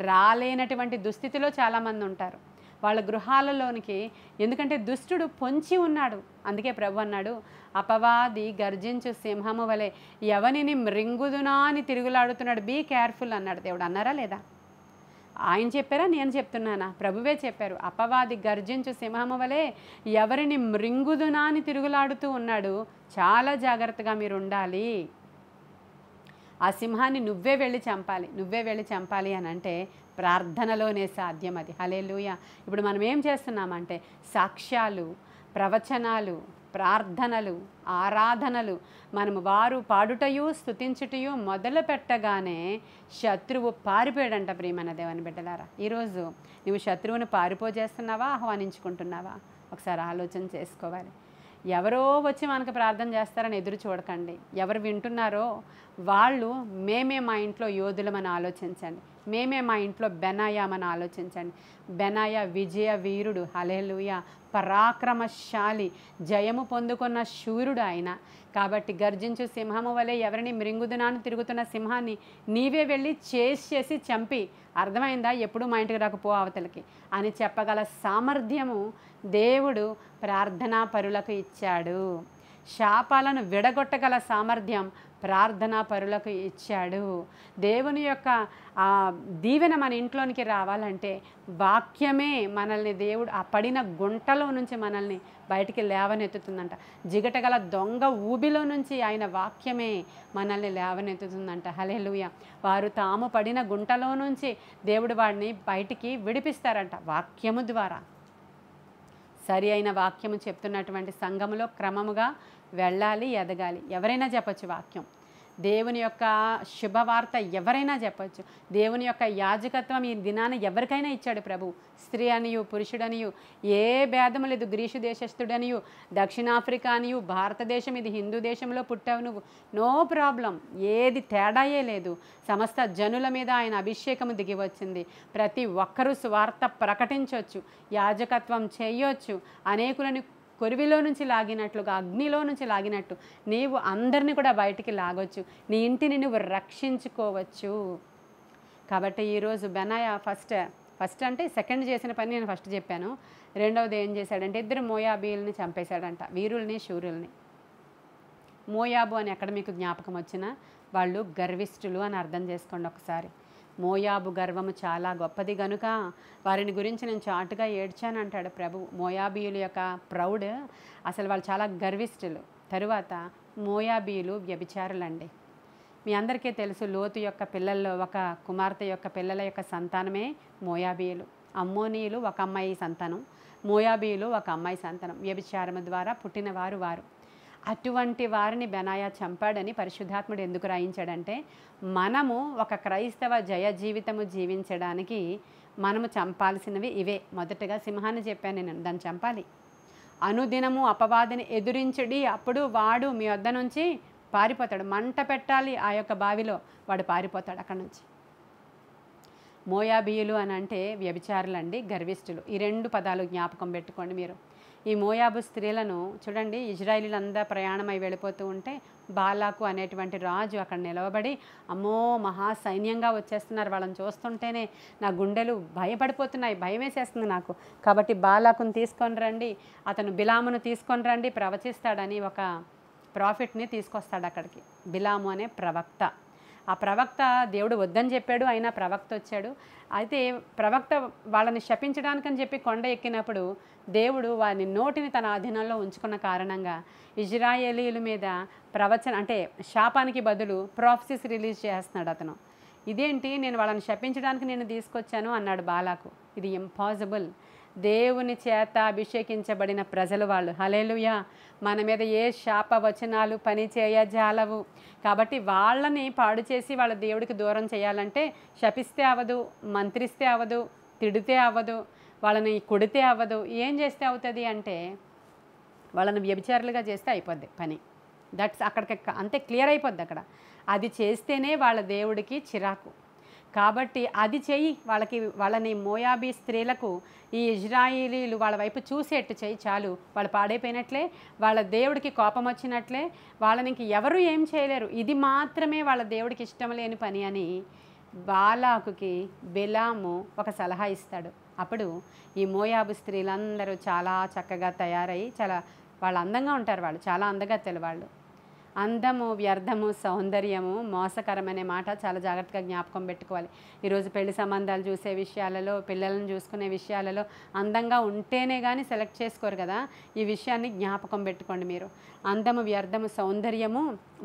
రాలేనటువంటి దుస్థితిలో చాలామంది ఉంటారు వాళ్ళ గృహాలలోనికి. ఎందుకంటే దుష్టుడు పొంచి ఉన్నాడు. అందుకే ప్రభు అన్నాడు, అపవాది గర్జించు సింహము వలె ఎవనిని మృంగుదునా అని తిరుగులాడుతున్నాడు, బీ కేర్ఫుల్ అన్నాడు దేవుడు. అన్నారా లేదా? ఆయన చెప్పారా, నేను చెప్తున్నానా? ప్రభువే చెప్పారు. అపవాది గర్జించు సింహము వలె ఎవరిని మృంగుదునా అని తిరుగులాడుతూ ఉన్నాడు, చాలా జాగ్రత్తగా మీరు ఉండాలి. ఆ సింహాన్ని నువ్వే వెళ్ళి చంపాలి. నువ్వే వెళ్ళి చంపాలి అని అంటే ప్రార్థనలోనే సాధ్యం అది. హల్లెలూయా. ఇప్పుడు మనం ఏం చేస్తున్నామంటే సాక్ష్యాలు, ప్రవచనాలు, ప్రార్థనలు, ఆరాధనలు మనము వారు పాడుటయు స్తుతించుటయు మొదలు పెట్టగానే శత్రువు పారిపోయాడంట. ప్రియమైన దేవుని బిడ్డలారా, ఈరోజు నువ్వు శత్రువుని పారిపోజేస్తున్నావా, ఆహ్వానించుకుంటున్నావా? ఒకసారి ఆలోచన చేసుకోవాలి. ఎవరో వచ్చి మనకు ప్రార్థన చేస్తారని ఎదురు చూడకండి. ఎవరు వింటున్నారో వాళ్ళు మేమే మా ఇంట్లో యోధులమని ఆలోచించండి. మేమే మా ఇంట్లో బెనాయామని ఆలోచించండి. బెనాయా విజయ వీరుడు, హల్లెలూయా, పరాక్రమశాలి, జయము పొందుకున్న శూరుడు ఆయన. కాబట్టి గర్జించు సింహము వలె ఎవరిని మృంగుదునాను తిరుగుతున్న సింహాన్ని నీవే వెళ్ళి చేసి చంపి, అర్థమైందా, ఎప్పుడు మా ఇంటికి రాకపో అవతలకి అని చెప్పగల సామర్థ్యము దేవుడు ప్రార్థనా పరులకు ఇచ్చాడు. శాపాలను విడగొట్టగల సామర్థ్యం ప్రార్థనా పరులకు ఇచ్చాడు. దేవుని యొక్క దీవెన మన ఇంట్లోనికి రావాలంటే వాక్యమే మనల్ని, దేవుడు ఆ పడిన గుంటలో నుంచి మనల్ని బయటికి లేవనెత్తుతుందంట. జిగటగల దొంగ ఊబిలో నుంచి ఆయన వాక్యమే మనల్ని లేవనెత్తుతుందంట. హల్లెలూయా. వారు తాము పడిన గుంటలో నుంచి దేవుడు వాడిని బయటికి విడిపిస్తారంట వాక్యము ద్వారా. సరి అయిన వాక్యము చెప్తున్నటువంటి సంఘములో క్రమముగా వెళ్ళాలి, ఎదగాలి. ఎవరైనా చెప్పచ్చు వాక్యం. దేవుని యొక్క శుభవార్త ఎవరైనా చెప్పచ్చు. దేవుని యొక్క యాజకత్వం ఈ దినాన ఎవరికైనా ఇచ్చాడు ప్రభు. స్త్రీ అనియు పురుషుడనియు ఏ భేదము లేదు. గ్రీసు దేశస్థుడనియు, దక్షిణాఫ్రికా అనియు, భారతదేశం ఇది హిందూ దేశంలో పుట్టావు నువ్వు, నో ప్రాబ్లం. ఏది తేడాయే లేదు. సమస్త జనుల మీద ఆయన అభిషేకము దిగి వచ్చింది. ప్రతి ఒక్కరూ సువార్త ప్రకటించవచ్చు, యాజకత్వం చేయొచ్చు. అనేకులని కొరివిలో నుంచి లాగినట్లుగా, అగ్నిలో నుంచి లాగినట్టు నీవు అందరినీ కూడా బయటికి లాగొచ్చు. నీ ఇంటిని నువ్వు రక్షించుకోవచ్చు. కాబట్టి ఈరోజు బెనాయా ఫస్ట్ అంటే సెకండ్ చేసిన పని నేను ఫస్ట్ చెప్పాను. రెండవది ఏం చేశాడంటే ఇద్దరు మోయాబీల్ని చంపేశాడంట, వీరుల్ని శూరుల్ని. మోయాబు అని ఎక్కడ మీకు జ్ఞాపకం వచ్చినా వాళ్ళు గర్విష్ఠులు అని అర్థం చేసుకోండి ఒకసారి. మోయాబు గర్వము చాలా గొప్పది గనుక వారిని గురించి నేను చాటుగా ఏడ్చానంటాడు ప్రభు. మోయాబీయుల యొక్క ప్రౌడ్, అసలు వాళ్ళు చాలా గర్విష్ఠులు. తరువాత మోయాబీయులు వ్యభిచారులండి. మీ అందరికీ తెలుసు, లోతు యొక్క పిల్లల్లో ఒక కుమార్తె యొక్క పిల్లల యొక్క సంతానమే మోయాబీయులు. అమ్మోనీయులు ఒక అమ్మాయి సంతానం, మోయాబీయులు ఒక అమ్మాయి సంతానం. వ్యభిచారము ద్వారా పుట్టినవారు వారు. అటువంటి వారిని బెనాయా చంపాడని పరిశుద్ధాత్ముడు ఎందుకు రాయించాడంటే, మనము ఒక క్రైస్తవ జయ జీవితము జీవించడానికి మనము చంపాల్సినవి ఇవే. మొదటగా సింహాన్ని చెప్పాను నేను, దాన్ని చంపాలి. అనుదినము అపవాదిని ఎదురించడి, అప్పుడు వాడు మీ వద్ద నుంచి పారిపోతాడు. మంట పెట్టాలి ఆ యొక్క బావిలో, వాడు పారిపోతాడు అక్కడి నుంచి. మోయాబీయులు అని అంటే వ్యభిచారులండి, గర్విష్ఠులు. ఈ 2 పదాలు జ్ఞాపకం పెట్టుకోండి మీరు. ఈ మోయాబు స్త్రీలను చూడండి, ఇజ్రాయిలీలంతా ప్రయాణమై వెళ్ళిపోతూ ఉంటే బాలాకు అనేటువంటి రాజు అక్కడ నిలవబడి, అమ్మో మహా సైన్యంగా వచ్చేస్తున్నారు, వాళ్ళని చూస్తుంటేనే నా గుండెలు భయపడిపోతున్నాయి, భయం వేసేస్తుంది నాకు. కాబట్టి బాలాకును తీసుకొని రండి, అతను బిలామును తీసుకొని రండి, ప్రవచిస్తాడని ఒక ప్రాఫిట్ని తీసుకొస్తాడు అక్కడికి. బిలాము అనే ప్రవక్త. ఆ ప్రవక్త దేవుడు వద్దని చెప్పాడు, అయినా ప్రవక్త వచ్చాడు. అయితే ప్రవక్త వాళ్ళని శపించడానికని చెప్పి కొండ ఎక్కినప్పుడు దేవుడు వారి నోటిని తన అధీనంలో ఉంచుకున్న కారణంగా ఇజ్రాయేలీల మీద ప్రవచన అంటే శాపానికి బదులు ప్రాఫెసీస్ రిలీజ్ చేస్తున్నాడు అతను. ఇదేంటి, నేను వాళ్ళని శపించడానికి నేను తీసుకొచ్చాను అన్నాడు బాలాకు. ఇది ఇంపాసిబుల్. దేవుని చేత అభిషేకించబడిన ప్రజలు వాళ్ళు. హల్లెలూయా. మన మీద ఏ శాప వచనాలు పని చేయజాలవు. కాబట్టి వాళ్ళని పాడు చేసి వాళ్ళ దేవుడికి దూరం చేయాలంటే శపిస్తే అవ్వదు, మంత్రిస్తే అవ్వదు, తిడితే అవ్వదు, వాళ్ళని కొడితే అవ్వదు. ఏం చేస్తే అవుతుంది అంటే వాళ్ళని వ్యభిచారులుగా చేస్తే అయిపోద్ది పని. దట్స్ అక్కడికి అంతే, క్లియర్ అయిపోద్ది అక్కడ. అది చేస్తేనే వాళ్ళ దేవుడికి చిరాకు. కాబట్టి అది చెయ్యి, వాళ్ళని మోయాబీ స్త్రీలకు ఈ ఇజ్రాయిలీలు వాళ్ళ వైపు చూసేట్టు చెయ్యి, చాలు. వాళ్ళు పాడైపోయినట్లే, వాళ్ళ దేవుడికి కోపం వచ్చినట్లే, వాళ్ళని ఇంక ఎవరు ఏం చేయలేరు. ఇది మాత్రమే వాళ్ళ దేవుడికి ఇష్టం లేని పని అని బాలాకుకి బిలాము ఒక సలహా ఇస్తాడు. అప్పుడు ఈ మోయాబు స్త్రీలందరూ చాలా చక్కగా తయారై, వాళ్ళు అందంగా ఉంటారు, వాళ్ళు చాలా అందగత్తెలు. వాళ్ళు అందము వ్యర్థము, సౌందర్యము మోసకరమనే మాట చాలా జాగ్రత్తగా జ్ఞాపకం పెట్టుకోవాలి. ఈరోజు పెళ్లి సంబంధాలు చూసే విషయాలలో, పిల్లలను చూసుకునే విషయాలలో అందంగా ఉంటేనే కానీ సెలెక్ట్ చేసుకోరు కదా. ఈ విషయాన్ని జ్ఞాపకం పెట్టుకోండి మీరు. అందము వ్యర్థము, సౌందర్యము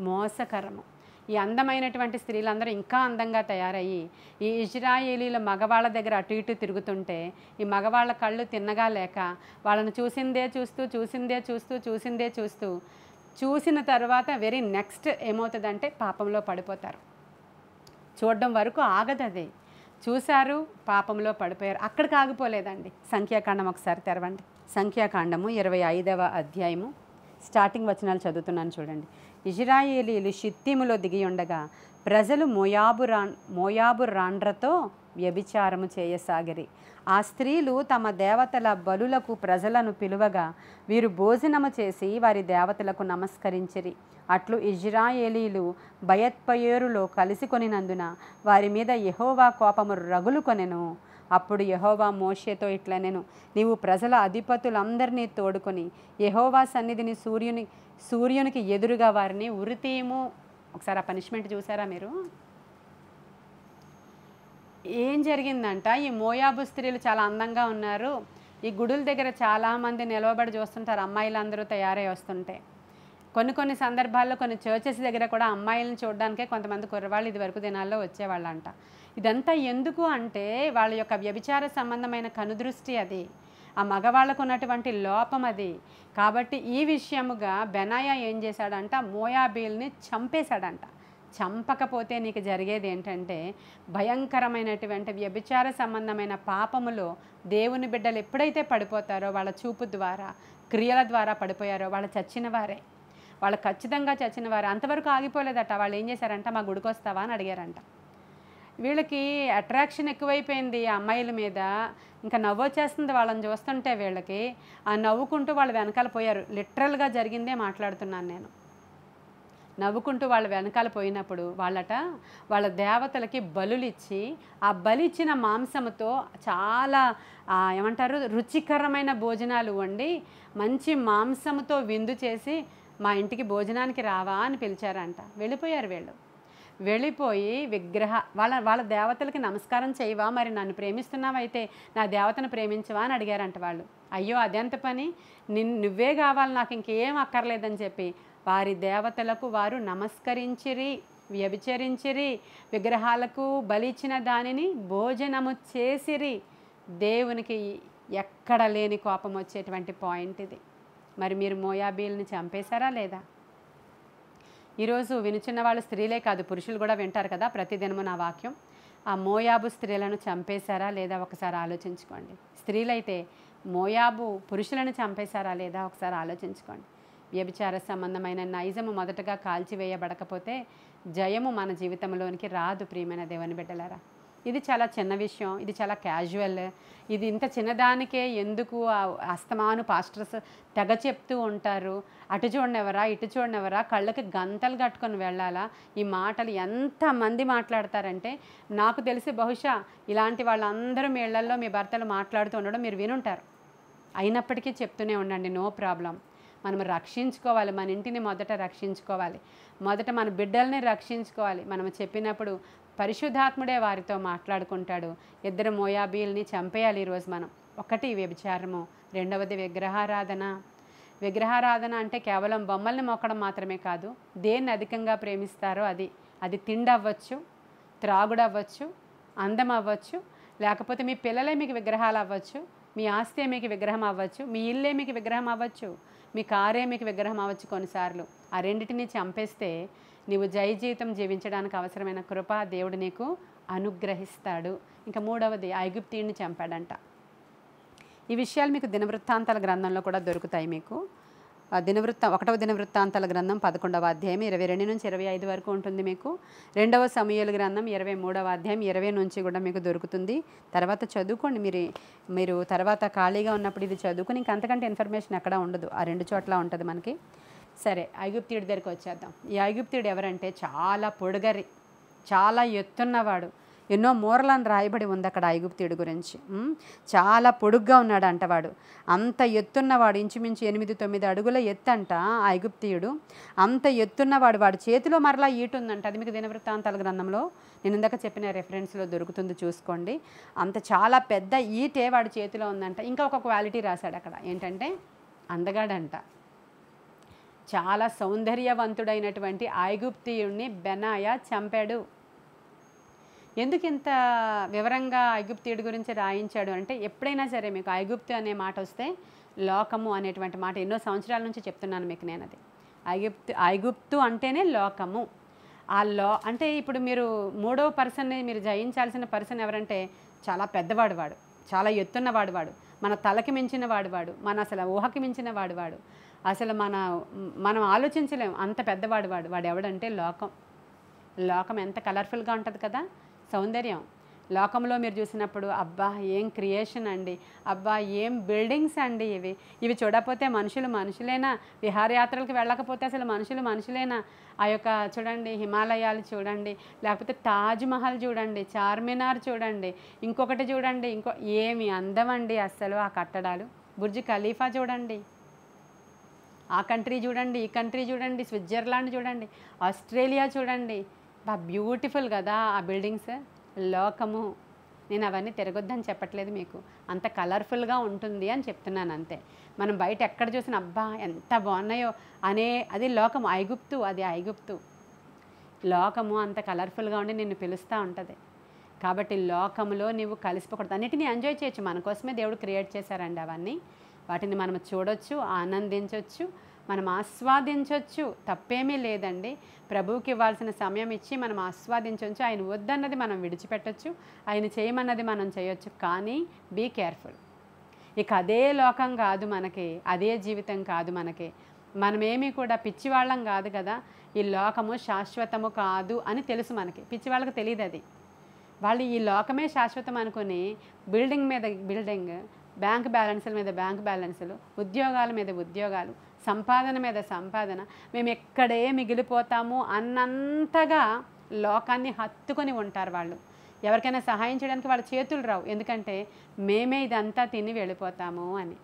మోసకరము. ఈ అందమైనటువంటి స్త్రీలందరూ ఇంకా అందంగా తయారయ్యి ఈ ఇజ్రాయేలీల మగవాళ్ళ దగ్గర అటు ఇటు తిరుగుతుంటే ఈ మగవాళ్ళ కళ్ళు తిన్నగా లేక వాళ్ళని చూసిందే చూస్తూ చూసిన తర్వాత వెరీ నెక్స్ట్ ఏమవుతుందంటే పాపంలో పడిపోతారు. చూడడం వరకు ఆగదు, అదే చూశారు, పాపంలో పడిపోయారు. అక్కడికి ఆగిపోలేదండి. సంఖ్యాకాండం ఒకసారి తెరవండి. సంఖ్యాకాండము 25వ అధ్యాయము స్టార్టింగ్ వచనాలు చదువుతున్నాను చూడండి. ఇజ్రాయేలీలు షిత్తీములో దిగి ఉండగా ప్రజలు మోయాబు రాండ్రతో వ్యభిచారము చేయసాగిరి. ఆ స్త్రీలు తమ దేవతల బలులకు ప్రజలను పిలువగా వీరు భోజనము చేసి వారి దేవతలకు నమస్కరించిరి. అట్లు ఇజ్రాయేలీలు బయత్పయోరులో కలిసికొనినందున వారి మీద యెహోవా కోపము రగులుకొనెను. అప్పుడు యెహోవా మోషేతో ఇట్లనెను, నీవు ప్రజల అధిపతులందరినీ తోడుకొని యెహోవా సన్నిధిని సూర్యునికి ఎదురుగా వారిని ఉరితీయము. ఒకసారి ఆ పనిష్మెంట్ చూసారా మీరు? ఏం జరిగిందంట, ఈ మోయాబు స్త్రీలు చాలా అందంగా ఉన్నారు. ఈ గుడుల దగ్గర చాలామంది నిలవబడి చూస్తుంటారు, అమ్మాయిలందరూ తయారై వస్తుంటే. కొన్ని సందర్భాల్లో కొన్ని చర్చెస్ దగ్గర కూడా అమ్మాయిలను చూడడానికే కొంతమంది కుర్రవాళ్ళు ఇదివరకు దినాల్లో వచ్చేవాళ్ళంట. ఇదంతా ఎందుకు అంటే వాళ్ళ యొక్క వ్యభిచార సంబంధమైన కనుదృష్టి అది, ఆ మగవాళ్ళకు ఉన్నటువంటి లోపం అది. కాబట్టి ఈ విషయముగా బెనాయా ఏం చేశాడంట, మోయాబీల్ని చంపేశాడంట. చంపకపోతే నీకు జరిగేది ఏంటంటే భయంకరమైనటువంటి వ్యభిచార సంబంధమైన పాపములో దేవుని బిడ్డలు ఎప్పుడైతే పడిపోతారో, వాళ్ళ చూపు ద్వారా, క్రియల ద్వారా పడిపోయారో వాళ్ళు చచ్చిన వారే, వాళ్ళు ఖచ్చితంగా చచ్చిన వారే. అంతవరకు ఆగిపోలేదట. వాళ్ళు ఏం చేశారంట, మా గుడికి వస్తావా అని అడిగారంట. వీళ్ళకి అట్రాక్షన్ ఎక్కువైపోయింది ఆ అమ్మాయిల మీద. ఇంకా నవ్వొచ్చేస్తుంది వాళ్ళని చూస్తుంటే వీళ్ళకి. ఆ నవ్వుకుంటూ వాళ్ళు వెనకాల పోయారు. లిటరల్గా జరిగిందే మాట్లాడుతున్నాను నేను. నవ్వుకుంటూ వాళ్ళ వెనకాల పోయినప్పుడు వాళ్ళ దేవతలకి బలులిచ్చి ఆ బలిచ్చిన మాంసముతో చాలా ఏమంటారు రుచికరమైన భోజనాలు వండి మంచి మాంసముతో విందు చేసి మా ఇంటికి భోజనానికి రావా అని పిలిచారంట. వెళ్ళిపోయారు వీళ్ళు. వెళ్ళిపోయి వాళ్ళ దేవతలకి నమస్కారం చేయవా, మరి నన్ను ప్రేమిస్తున్నావైతే నా దేవతను ప్రేమించవా అని అడిగారంట వాళ్ళు. అయ్యో అదెంత పని, నువ్వే కావాలి, నాకు ఇంకేం అక్కర్లేదని చెప్పి వారి దేవతలకు వారు నమస్కరించిరి, వ్యభిచరించిరి, విగ్రహాలకు బలిచ్చిన దానిని భోజనము చేసిరి. దేవునికి ఎక్కడ లేని కోపం వచ్చేటువంటి పాయింట్ ఇది. మరి మీరు మోయాబీల్ని చంపేశారా లేదా? ఈరోజు వినుచున్న వాళ్ళు స్త్రీలే కాదు, పురుషులు కూడా వింటారు కదా ప్రతిదినము నా వాక్యం. ఆ మోయాబు స్త్రీలను చంపేశారా లేదా ఒకసారి ఆలోచించుకోండి. స్త్రీలైతే మోయాబు పురుషులను చంపేశారా లేదా ఒకసారి ఆలోచించుకోండి. వ్యభిచార సంబంధమైన నైజము మొదటగా కాల్చివేయబడకపోతే జయము మన జీవితంలోనికి రాదు. ప్రియమైన దేవుని బిడ్డలారా, ఇది చాలా చిన్న విషయం, ఇది చాలా క్యాజువల్. ఇది ఇంత చిన్నదానికే ఎందుకు అస్తమాను పాస్టర్స్ తెగ చెప్తూ ఉంటారు, అటు చూడనివరా ఇటు చూడనివరా, కళ్ళకి గంతలు కట్టుకొని వెళ్ళాలా? ఈ మాటలు ఎంతమంది మాట్లాడతారంటే, నాకు తెలిసి బహుశా ఇలాంటి వాళ్ళందరూ మీ ఇళ్లల్లో మీ భర్తలు మాట్లాడుతూ ఉండడం మీరు వినుంటారు. అయినప్పటికీ చెప్తూనే ఉండండి, నో ప్రాబ్లం. మనం రక్షించుకోవాలి, మన ఇంటిని మొదట రక్షించుకోవాలి, మొదట మన బిడ్డల్ని రక్షించుకోవాలి. మనం చెప్పినప్పుడు పరిశుద్ధాత్ముడే వారితో మాట్లాడుకుంటాడు. ఇద్దరు మోయాబీల్ని చంపేయాలి ఈరోజు మనం. ఒకటి వ్యభిచారము, రెండవది విగ్రహారాధన. విగ్రహారాధన అంటే కేవలం బొమ్మల్ని మొక్కడం మాత్రమే కాదు, దేన్ని అధికంగా ప్రేమిస్తారో అది తిండి అవ్వచ్చు, త్రాగుడు అవ్వచ్చు, అందం అవ్వచ్చు, లేకపోతే మీ పిల్లలే మీకు విగ్రహాలు అవ్వచ్చు, మీ ఆస్తే మీకు విగ్రహం అవ్వచ్చు, మీ ఇల్లే మీకు విగ్రహం అవ్వచ్చు, మీ కారే మీకు విగ్రహం అవ్వచ్చు. కొన్నిసార్లు ఆ రెండింటిని చంపేస్తే నీవు జయ జీవితం జీవించడానికి అవసరమైన కృప దేవుడు నీకు అనుగ్రహిస్తాడు. ఇంకా మూడవది ఐగుప్తీయుడిని చంపాడంట. ఈ విషయాలు మీకు దినవృత్తాంతాల గ్రంథంలో కూడా దొరుకుతాయి. మీకు ఒకటవ దినవృత్తాంతాల గ్రంథం 11వ అధ్యాయం 22 నుంచి 25 వరకు ఉంటుంది. మీకు రెండవ సమూయేలు గ్రంథం 23వ అధ్యాయం 20 నుంచి కూడా మీకు దొరుకుతుంది. తర్వాత చదువుకోండి. మీరు తర్వాత ఖాళీగా ఉన్నప్పుడు ఇది చదువుకుని ఇంక అంతకంటే ఇన్ఫర్మేషన్ ఎక్కడ ఉండదు, ఆ రెండు చోట్ల ఉంటుంది మనకి. సరే, ఐగుప్తీయుడి దగ్గరికి వచ్చేద్దాం. ఈ ఐగుప్తీయుడు ఎవరంటే చాలా పొడుగరి, చాలా ఎత్తున్నవాడు. ఎన్నో మూరలను రాయబడి ఉంది అక్కడ ఐగుప్తీయుడి గురించి. చాలా పొడుగ్గా ఉన్నాడు అంటవాడు. అంత ఎత్తున్నవాడు, ఇంచుమించు 8-9 అడుగుల ఎత్తంట ఐగుప్తీయుడు. అంత ఎత్తున్నవాడు, వాడి చేతిలో మరలా ఈటు ఉందంట. అది మీకు దినవృత్తాంతాల గ్రంథంలో నేను ఇందాక చెప్పిన రెఫరెన్స్లో దొరుకుతుంది, చూసుకోండి. అంత చాలా పెద్ద ఈటే వాడి చేతిలో ఉందంట. ఇంకా ఒక క్వాలిటీ రాశాడు అక్కడ, ఏంటంటే అందగాడంట. చాలా సౌందర్యవంతుడైనటువంటి ఐగుప్తీయుడిని బెనాయా చంపాడు. ఎందుకు ఇంత వివరంగా ఐగుప్తీయుడి గురించి రాయించాడు అంటే, ఎప్పుడైనా సరే మీకు ఐగుప్తు అనే మాట వస్తే లోకము అనేటువంటి మాట ఎన్నో సంవత్సరాల నుంచి చెప్తున్నాను మీకు నేను. అది ఐగుప్తు అంటేనే లోకము. అంటే ఇప్పుడు మీరు మూడవ పర్సన్ని మీరు జయించాల్సిన పర్సన్ ఎవరంటే చాలా పెద్దవాడు, వాడు చాలా ఎత్తున్నవాడు, వాడు మన తలకి మించిన వాడు, మన అసలు ఊహకి మించిన వాడు, అసలు మనం ఆలోచించలేం అంత పెద్దవాడు. వాడు ఎవడంటే లోకం ఎంత కలర్ఫుల్గా ఉంటుంది కదా, సౌందర్యం. లోకంలో మీరు చూసినప్పుడు అబ్బా ఏం క్రియేషన్ అండి, అబ్బా ఏం బిల్డింగ్స్ అండి, ఇవి చూడకపోతే మనుషులేనా? విహారయాత్రలకు వెళ్ళకపోతే అసలు మనుషులేనా? ఆ యొక్క చూడండి హిమాలయాలు చూడండి, లేకపోతే తాజ్మహల్ చూడండి, చార్మినార్ చూడండి, ఇంకొకటి చూడండి, ఏమి అందం అండి అస్సలు ఆ కట్టడాలు. బుర్జ్ ఖలీఫా చూడండి, ఆ కంట్రీ చూడండి, ఈ కంట్రీ చూడండి, స్విట్జర్లాండ్ చూడండి, ఆస్ట్రేలియా చూడండి, బ్యూటిఫుల్ కదా ఆ బిల్డింగ్స్. లోకము. నేను అవన్నీ తిరగొద్దని చెప్పట్లేదు, మీకు అంత కలర్ఫుల్గా ఉంటుంది అని చెప్తున్నాను అంతే. మనం బయట ఎక్కడ చూసినా అబ్బా ఎంత బాగున్నాయో అది లోకము. ఐగుప్తు లోకము అంత కలర్ఫుల్గా ఉండి నిన్ను పిలుస్తూ ఉంటుంది. కాబట్టి లోకములో నువ్వు కలిసిపోకూడదు. అన్నిటినీ ఎంజాయ్ చేయొచ్చు, మన కోసమే దేవుడు క్రియేట్ చేశారండి అవన్నీ. వాటిని మనం చూడొచ్చు, ఆనందించవచ్చు, మనం ఆస్వాదించవచ్చు, తప్పేమీ లేదండి. ప్రభువుకి ఇవ్వాల్సిన సమయం ఇచ్చి మనం ఆస్వాదించవచ్చు. ఆయన వద్దన్నది మనం విడిచిపెట్టచ్చు, ఆయన చేయమన్నది మనం చేయొచ్చు. కానీ బీ కేర్ఫుల్. ఇక అదే లోకం కాదు మనకి, అదే జీవితం కాదు మనకి. మనమేమీ కూడా పిచ్చివాళ్ళం కాదు కదా. ఈ లోకము శాశ్వతము కాదు అని తెలుసు మనకి, పిచ్చివాళ్ళకి తెలియదు అది. వాళ్ళు ఈ లోకమే శాశ్వతం అనుకుని బిల్డింగ్ మీద బిల్డింగ్, బ్యాంక్ బ్యాలెన్సుల మీద బ్యాంక్ బ్యాలెన్సులు, ఉద్యోగాల మీద ఉద్యోగాలు, సంపాదన మీద సంపాదన, మేము ఎక్కడే మిగిలిపోతాము అన్నంతగా లోకాన్ని హత్తుకొని ఉంటారు వాళ్ళు. ఎవరికైనా సహాయం చేయడానికి వాళ్ళ చేతులు రావు, ఎందుకంటే మేమే ఇదంతా తిని వెళ్ళిపోతాము అని.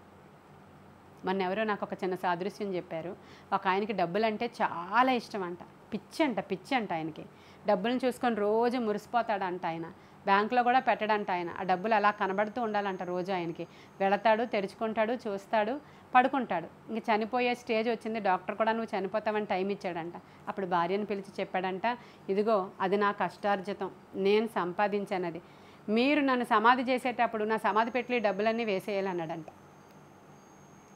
మొన్న ఎవరో నాకు ఒక చిన్న సాదృశ్యం చెప్పారు. ఒక ఆయనకి డబ్బులు అంటే చాలా ఇష్టం అంట, పిచ్చి అంట ఆయనకి. డబ్బులను చూసుకొని రోజు మురిసిపోతాడంట ఆయన. బ్యాంకులో కూడా పెట్టడంట ఆయన. ఆ డబ్బులు అలా కనబడుతూ ఉండాలంట రోజు ఆయనకి. వెళతాడు, తెరుచుకుంటాడు, చూస్తాడు, పడుకుంటాడు. ఇంక చనిపోయే స్టేజ్ వచ్చింది, డాక్టర్ కూడా నువ్వు చనిపోతావని టైం ఇచ్చాడంట. అప్పుడు భార్యను పిలిచి చెప్పాడంట, ఇదిగో అది నా కష్టార్జితం, నేను సంపాదించానది. మీరు నన్ను సమాధి చేసేటప్పుడు నా సమాధి పెట్టి డబ్బులన్నీ వేసేయాలన్నాడంట.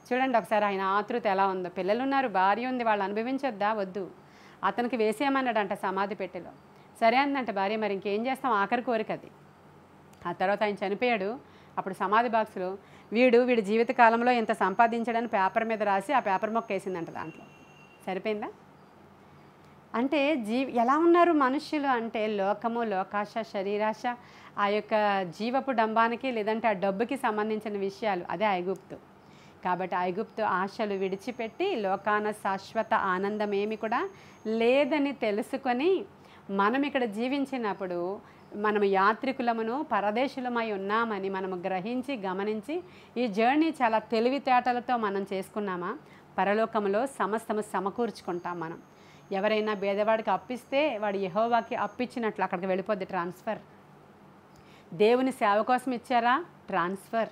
చూడండి ఒకసారి ఆయన ఆతృత ఎలా ఉందో. పిల్లలు ఉన్నారు, భార్య ఉంది, వాళ్ళు అనుభవించొద్దా? వద్దు. అతనికి వేసేయమన్నాడంట సమాధి పెట్టెలో. సరే అందంట భార్య. మరి ఇంకేం చేస్తాం, ఆఖరి కోరిక అది. ఆ తర్వాత ఆయన చనిపోయాడు. అప్పుడు సమాధి బాక్స్లో వీడి జీవితకాలంలో ఎంత సంపాదించాడని పేపర్ మీద రాసి ఆ పేపర్ మొక్క వేసిందంట దాంట్లో. సరిపోయిందా? అంటే ఎలా ఉన్నారు మనుష్యులు అంటే లోకము, లోకాశ, శరీరాశ, ఆ యొక్క జీవపు డంబానికి లేదంటే ఆ డబ్బుకి సంబంధించిన విషయాలు. అదే ఐగుప్తు. కాబట్టి ఐగుప్తు ఆశలు విడిచిపెట్టి లోకాన శాశ్వత ఆనందం ఏమి కూడా లేదని తెలుసుకొని మనం ఇక్కడ జీవించినప్పుడు మనము యాత్రికులమును పరదేశులమై ఉన్నామని మనము గ్రహించి గమనించి ఈ జర్నీ చాలా తెలివితేటలతో మనం చేసుకున్నామా, పరలోకంలో సమస్తము సమకూర్చుకుంటాం మనం. ఎవరైనా పేదవాడికి అప్పిస్తే వాడు యెహోవాకి అప్పిచ్చినట్లు అక్కడికి వెళ్ళిపోద్ది ట్రాన్స్ఫర్. దేవుని సేవ కోసం ఇచ్చారా? ట్రాన్స్ఫర్.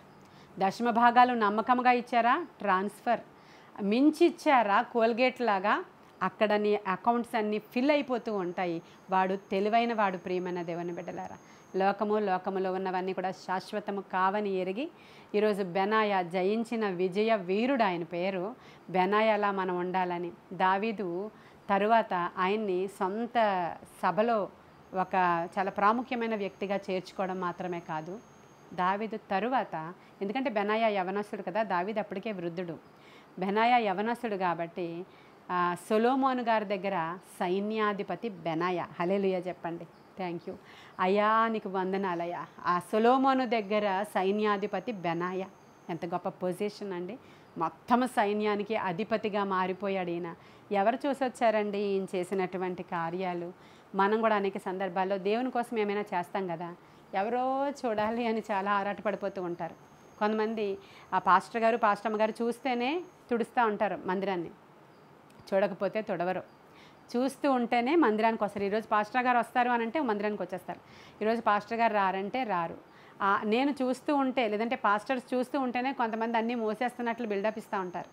దశమ భాగాలు నమ్మకంగా ఇచ్చారా? ట్రాన్స్ఫర్. మించి ఇచ్చారా? కోల్గేట్ లాగా అక్కడ నీ అకౌంట్స్ అన్నీ ఫిల్ అయిపోతూ ఉంటాయి. వాడు తెలివైన వాడు. ప్రియమైన దేవుని బిడ్డలారా, లోకములో ఉన్నవన్నీ కూడా శాశ్వతము కావని ఎరిగి ఈరోజు బెనాయా జయించిన విజయ వీరుడు, ఆయన పేరు బెనాయాలా మనం ఉండాలని. దావీదు తరువాత ఆయన్ని సొంత సభలో ఒక చాలా ప్రాముఖ్యమైన వ్యక్తిగా చేర్చుకోవడం మాత్రమే కాదు, దావీదు తరువాత, ఎందుకంటే బెనాయా యవనస్తుడు కదా, దావీదు అప్పటికే వృద్ధుడు. బెనాయా యవనస్తుడు కాబట్టి సొలొమోను గారి దగ్గర సైన్యాధిపతి బెనాయా. హల్లెలూయా చెప్పండి. థ్యాంక్ యూ అయ్యా, నీకు వందనాలయ్యా. ఆ సొలొమోను దగ్గర సైన్యాధిపతి బెనాయా. ఎంత గొప్ప పొజిషన్ అండి. మొత్తం సైన్యానికి అధిపతిగా మారిపోయాడు ఈయన. ఎవరు చూసొచ్చారండి ఈయన చేసినటువంటి కార్యాలు? మనం కూడా అనేక సందర్భాల్లో దేవుని కోసం ఏమైనా చేస్తాం కదా, ఎవరో చూడాలి అని చాలా ఆరాటపడిపోతూ ఉంటారు. కొంతమంది ఆ పాస్టమ్మ గారు చూస్తేనే తుడుస్తూ ఉంటారు మందిరాన్ని, చూడకపోతే తుడవరు. చూస్తూ ఉంటేనే మందిరానికి వస్తారు. ఈరోజు పాస్టర్ గారు వస్తారు అని అంటే మందిరానికి వచ్చేస్తారు. ఈరోజు పాస్టర్ గారు రారంటే రారు. నేను చూస్తూ ఉంటే, లేదంటే పాస్టర్స్ చూస్తూ ఉంటేనే కొంతమంది అన్నీ మోసేస్తున్నట్లు బిల్డప్ ఇస్తూ ఉంటారు.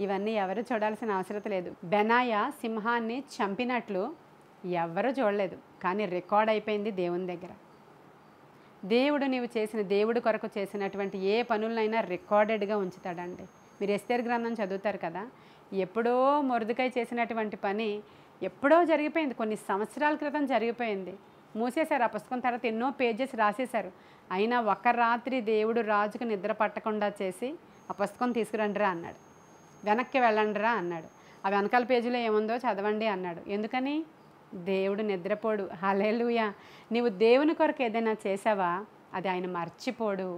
ఇవన్నీ ఎవరు చూడాల్సిన అవసరం లేదు. బెనాయా సింహాన్ని చంపినట్లు ఎవరు చూడలేదు, కానీ రికార్డ్ అయిపోయింది దేవుని దగ్గర. దేవుడు దేవుడి కొరకు చేసినటువంటి ఏ పనులైనా రికార్డెడ్గా ఉంచుతాడండి. మీరు ఎస్తేరు గ్రంథం చదువుతారు కదా, ఎప్పుడో మొర్దెకై చేసినటువంటి పని ఎప్పుడో జరిగిపోయింది, కొన్ని సంవత్సరాల క్రితం జరిగిపోయింది. మూసేశారు ఆ పుస్తకం. తర్వాత ఎన్నో పేజెస్ రాసేశారు. అయినా ఒక రాత్రి దేవుడు రాజుకు నిద్ర పట్టకుండా చేసి ఆ పుస్తకం తీసుకురండిరా అన్నాడు. వెనక్కి వెళ్ళండిరా అన్నాడు. ఆ వెనకాల పేజీలో ఏముందో చదవండి అన్నాడు. ఎందుకని? దేవుడు నిద్రపోడు. హల్లెలూయా. నీవు దేవుని కొరకు ఏదైనా చేసావా, అది ఆయన మర్చిపోడు.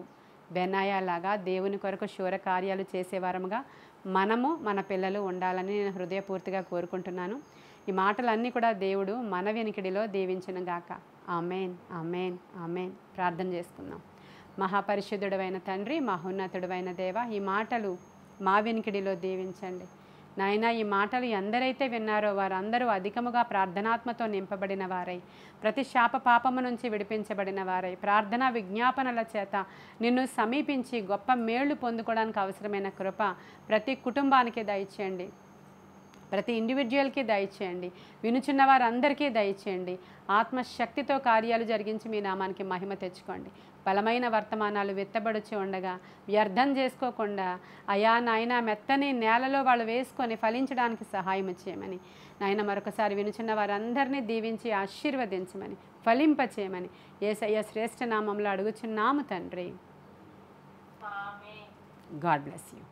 బెనాయాలాగా దేవుని కొరకు శూర కార్యాలు చేసేవారముగా మనము మన పిల్లలు ఉండాలని నేను హృదయపూర్తిగా కోరుకుంటున్నాను. ఈ మాటలన్నీ కూడా దేవుడు మన వెనికిడిలో దీవించును గాక. ఆమేన్, ఆమేన్, ఆమేన్. ప్రార్థన చేసుకుందాం. మహాపరిశుద్ధుడైన తండ్రి, మహోన్నతుడైన దేవ, ఈ మాటలు మా వెనికిడిలో దీవించండి నాయనా. ఈ మాటలు ఎందరైతే విన్నారో వారందరూ అధికముగా ప్రార్థనాత్మతో నింపబడిన వారై, ప్రతి శాప పాపము నుంచి విడిపించబడిన వారై, ప్రార్థనా విజ్ఞాపనల చేత నిన్ను సమీపించి గొప్ప మేళ్లు పొందుకోవడానికి అవసరమైన కృప ప్రతి కుటుంబానికి దయచేయండి, ప్రతి ఇండివిజువల్కి దయచేయండి, వినుచున్న వారందరికీ దయచేయండి. ఆత్మశక్తితో కార్యాలు జరిగించి మీ నామానికి మహిమ తెచ్చుకోండి. బలమైన వర్తమానాలు విత్తబడుచు ఉండగా వ్యర్థం చేసుకోకుండా అయా నాయన మెత్తని నేలలో వాళ్ళు వేసుకొని ఫలించడానికి సహాయం చేయమని నాయన మరొకసారి వినుచున్న వారందరినీ దీవించి ఆశీర్వదించమని ఫలింపచేయమని యేసయ్య శ్రేష్ఠ నామంలో అడుగుచున్నాము తండ్రి. God bless you.